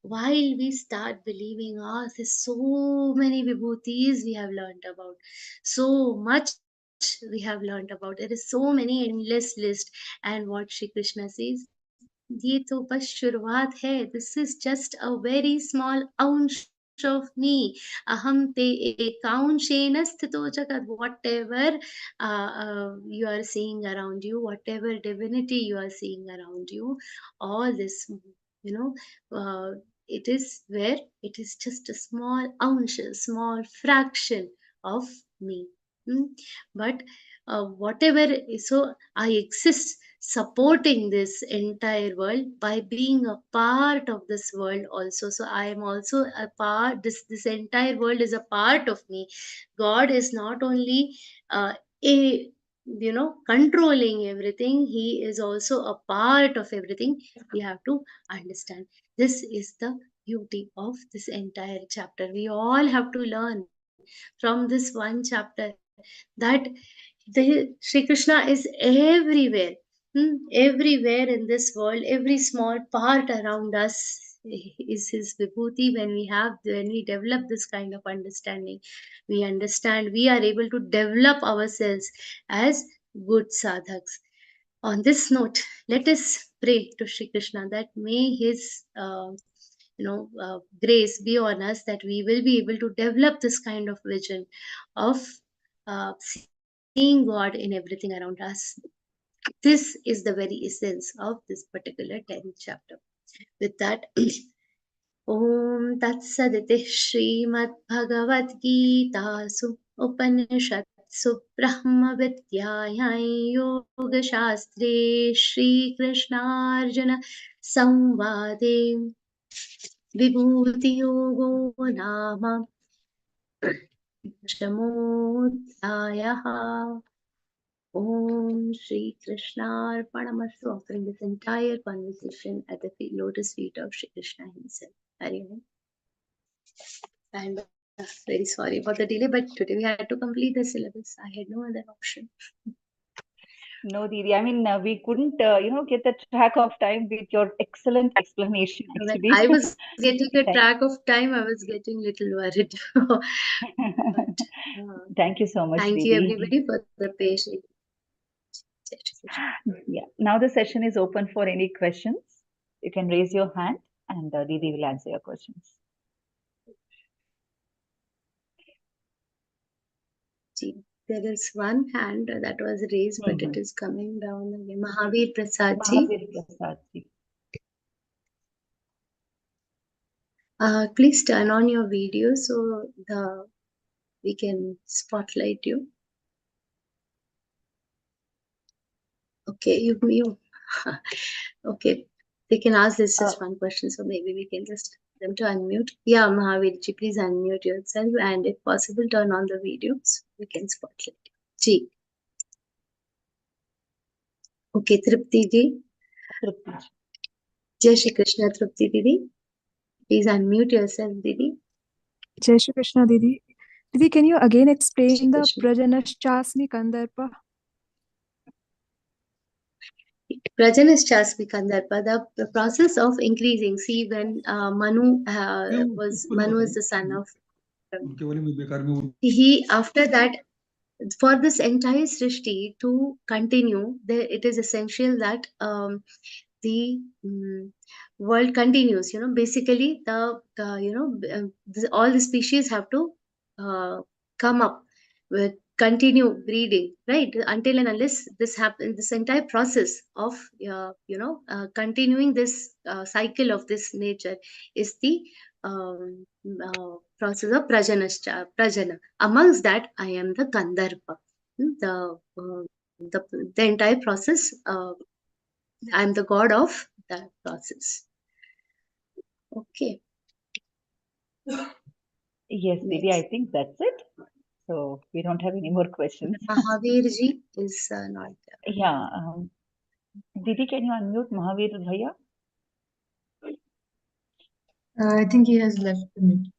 While we start believing, there's so many vibhutis we have learned about, so much we have learned about. There is so many endless list. And what Shri Krishna says, ये तो बस शुरुआत है. This is just a very small ounce of me. Aham te ekaunshena sthito jagat. Whatever you are seeing around you, whatever divinity you are seeing around you, all this, you know, it is where it is just a small ounce, a small fraction of me. But whatever, so I exist supporting this entire world by being a part of this world also. So I am also a part, this entire world is a part of me. God is not only a, controlling everything, he is also a part of everything. We have to understand, this is the beauty of this entire chapter. We all have to learn from this one chapter that Shri Krishna is everywhere. Everywhere in this world, every small part around us is his vibhuti. When we develop this kind of understanding, we understand, we are able to develop ourselves as good sadhaks. on this note, let us pray to Shri Krishna that may his grace be on us, that we will be able to develop this kind of vision of seeing God in everything around us. This is the very essence of this particular 10th chapter. With that, Om Tatsaditi Śrīmad-Bhagavadgītāsu Upanishadsu Brahma Vidyāyāṁ Yoga Shastre Shri Krishnārjuna Samvade Vibhuti Yogo Nama Shamodayaha. Om Shri Krishna Arpanamastu, offering this entire conversation at the lotus feet of Shri Krishna himself. Hari Om. And very sorry for the delay, but today we had to complete the syllabus. I had no other option.
No, Didi. I mean, we couldn't, get the track of time with your excellent explanation.
When
Actually,
I was getting a
Thank-
track of time, I was getting little worried. But,
Thank you so much,
thank
Didi.
you everybody for the patience. Jai Shri Krishna.
Yeah. Now the session is open for any questions. You can raise your hand, and Didi will answer your questions.
Ji, there is one hand that was raised, but it is coming down again. Mahavir Prasad ji.
Mahavir Prasad ji.
Please turn on your video so we can spotlight you. Okay, you okay. They can ask this just one question, so maybe we can just them to unmute. Yeah, Mahavir ji, please unmute yourself, and if possible, turn on the video so we can spotlight you. Ji. Okay, Tripti ji.
Tripti ji.
Jai Shri Krishna, Tripti Didi. Please unmute yourself, Didi.
Jai Shri Krishna, Didi. Didi, can you again explain
Shri
the
Krishna.
Prajanaschasmi Kandarpa?
Prajanaschasmi Kandarpa, the process of increasing. See, when Manu was the son of he, after that, for this entire Srishti to continue, it is essential that the world continues. Basically, all the species have to come up with continue breeding, right? Until and unless this happens, this entire process of continuing this cycle of this nature is the process of prajana. Amongst that, I am the Kandarpa. The entire process. I am the god of that process. Okay.
Yes, Didi, I think that's it. So we don't have any more questions.
Mahavir ji is not there.
Yeah. Didi, can you unmute Mahavir Bhaiya?
I think he has left the meeting.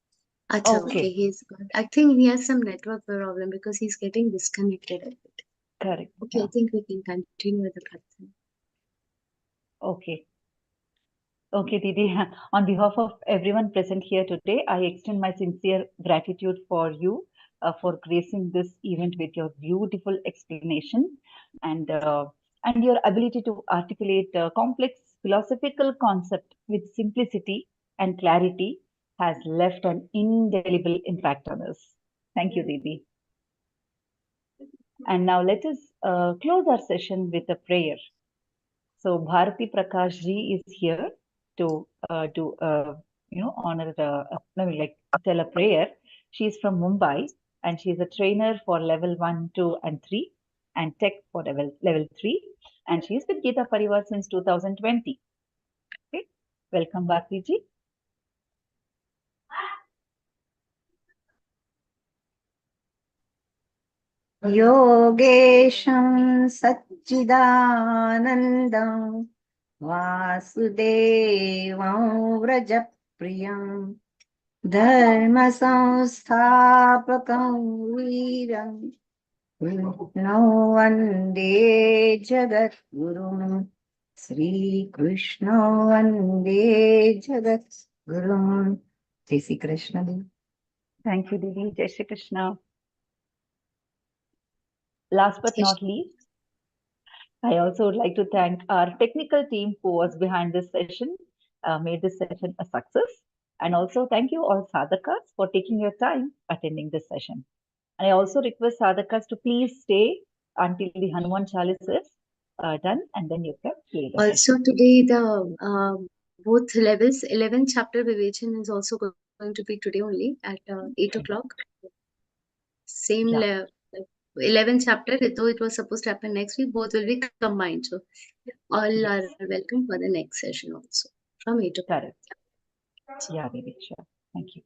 Acha,
Okay.
okay, he's good. I think he has some network problem because he's getting disconnected a bit.
Correct.
Okay,
Yeah.
I think we can continue with the prathana.
Okay. Okay, Didi. On behalf of everyone present here today, I extend my sincere gratitude for you for gracing this event with your beautiful explanation and your ability to articulate a complex philosophical concept with simplicity and clarity has left an indelible impact on us. Thank you, Didi. And now let us close our session with a prayer. So Bharati Prakash ji is here to honor tell a prayer. She is from Mumbai and she is a trainer for level 1, 2, and 3 and tech for level 3. And she is with Geeta Parivar since 2020. Okay, welcome Bharati ji.
योगेशं सच्चिदानन्दं वासुदेवं व्रजप्रियं धर्मसंस्थापकं वीरं कृष्णं वन्दे जगद्गुरुं श्रीकृष्णं वन्दे जगद्गुरुं जय Shri Krishna.
Thank you, Didi. Jai Shri Krishna. Last but not least, I also would like to thank our technical team who was behind this session, made this session a success. And also thank you all sadhakas for taking your time attending this session. And I also request sadhakas to please stay until the Hanuman Chalis is done, and then you can play the
Also today the both levels, 11th chapter Vivechan is also going to be today only at 8 o'clock. Same
Yeah.
level. 11th chapter, though it was supposed to happen next week, both will be combined. So all are welcome for the next session also from 8 o'clock.
Correct. Yeah, Devi, sure. Thank you.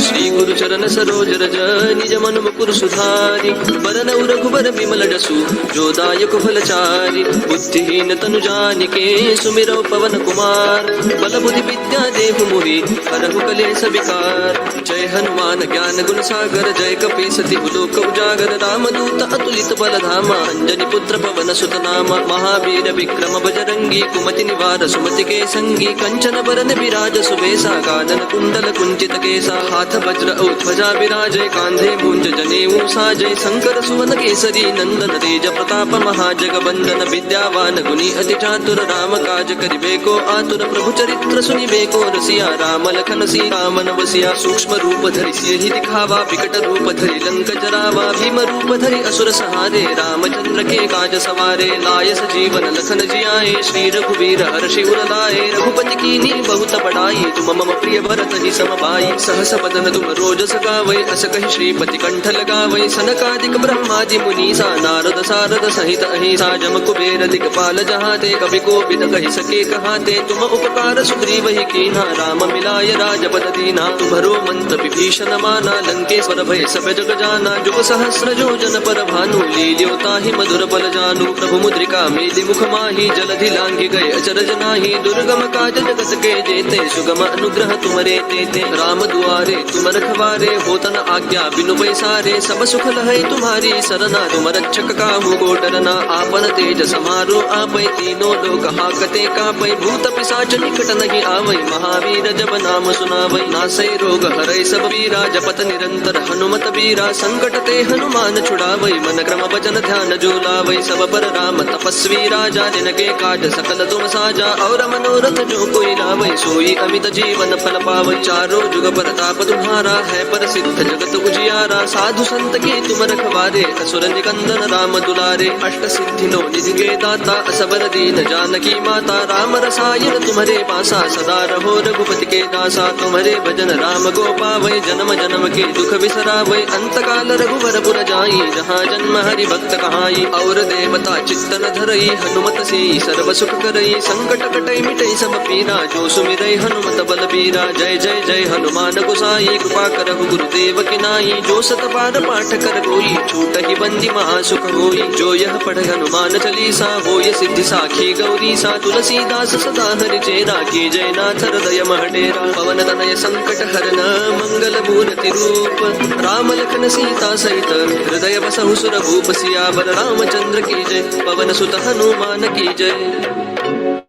Shri गुरु चरण सरोज रज निज मन मुकुर सुधारि बरन रघुबर बिमल जसु जो दायक फलचारि बुद्धिहीन तनु जानिके सुमिरौ पवन कुमार बल बुद्धि विद्या देहु मोहि हरहु कलेश विकार जय हनुमान ज्ञान गुण सागर जय कपीसति लोक उजागर रामदूत अतुलित बल धामा अंजनी पुत्र पवन सुत नामा महावीर विक्रम बजरंगी कुमति निवार सुमति के संगी कंचन बरन विराज सुबेसा कानन कुंडल कुंचित केसा हाथ वज्र औ ध्वजा विराजय कांधे मूंज जनेऊ साजय शंकर सुवन केसरी नंदन तेज प्रताप महाजगबंदन विद्यावान गुणी अति चातुर राम काज करिबेको आतुर प्रभु चरित्र सुनिबेको रसिया राम लखन सीता मन बसिया सूक्ष्म रूप धरि सियहि दिखावा विकट रूप धरि लंक जरावा भीम रूप धरि असुर सहारे रामचंद्र के काज सवारे लाय सजीवन लखन जियाए श्री रघुवीर हर्षि उर लाए रघुपति कीनी बहुत बड़ाई तुम मम प्रिय भरत ही सम भाई सहस बदन तुम रोज सगावै अस कहि श्रीपति कंठ लगावै सनकादिक ब्रह्मादि मुनीसा नारद सारद सहित अहिसा जम कुबेर दिगपाल जहाते कवि कोविद कहि सके कहाते तुम उपकार सुग्रीव ही कीन्हा राम मिलाय राजपद दीना तुम्हरो मंत्र विभीषण माना लंकेश्वर भय सब जग जाना जुग सहस्र योजन पर भानु लील्यो ताहि मधुर बल जानु प्रभु मुद्रिका मेलि मुख माहि जलधि लांघि गए अचरज नाहि दुर्गम काज जगत के जेते सुगम अनुग्रह तुमरे तेते राम दुआरे तुम रखवारे होतन आज्ञा बिनु पैसारे सब सुख लहै तुम्हारी सरना तुम रक्षक काहू को डरना आपन तेज समारो आपै तीनों लोक हाकते कापै भूत पिशाच निकट नहीं आवै महावीर जब नाम सुनावै नासै रोग हरै सब वीरा जपत निरंतर हनुमत बीरा संकट ते हनुमान छुड़ावै मन क्रम वचन ध्यान जो लावै सब पर राम तपस्वी राजा जिनके काज सकल तुम साजा और मनोरथ जो कोई लावै सोई अमित जीवन फल पावै चारों जुग परताप तुम्हारा है प्रसिद्ध जगत उजियारा साधु संत के तुम रखवारे असुर निकंदन राम दुलारे अष्ट सिद्धि नो निधि के दाता असबर दीन जानकी माता राम रसायन तुम्हारे पासा सदा रहो रघुपति के दासा तुम्हारे भजन राम को पावै जन्म जन्म के दुख बिसरावै अंत काल रघुवर पुर जाई जहाँ जन्म हरि भक्त कहाई और देवता चित्तन धरई हनुमत से सर्व सुख करई संकट कटई मिटई सब पीरा जो सुमिरै हनुमत बल बीरा जय जय जय हनुमान गोसाई कृपा करहु गुरुदेव की नाई जो सत बार पाठ कर कोई छूट ही बंदी महासुख होई जो यह पढ़ हनुमान चालीसा होय सिद्धि साखी गौरी सा तुलसीदास सदा हरि चेरा की जय नाथ हृदय महडेरा पवन तनय संकट हरन मंगल मूर्ति रूप राम लखन सीता सहित हृदय बसहु सुर भूप सियावर रामचंद्र की जय पवन सुत हनुमान की जय।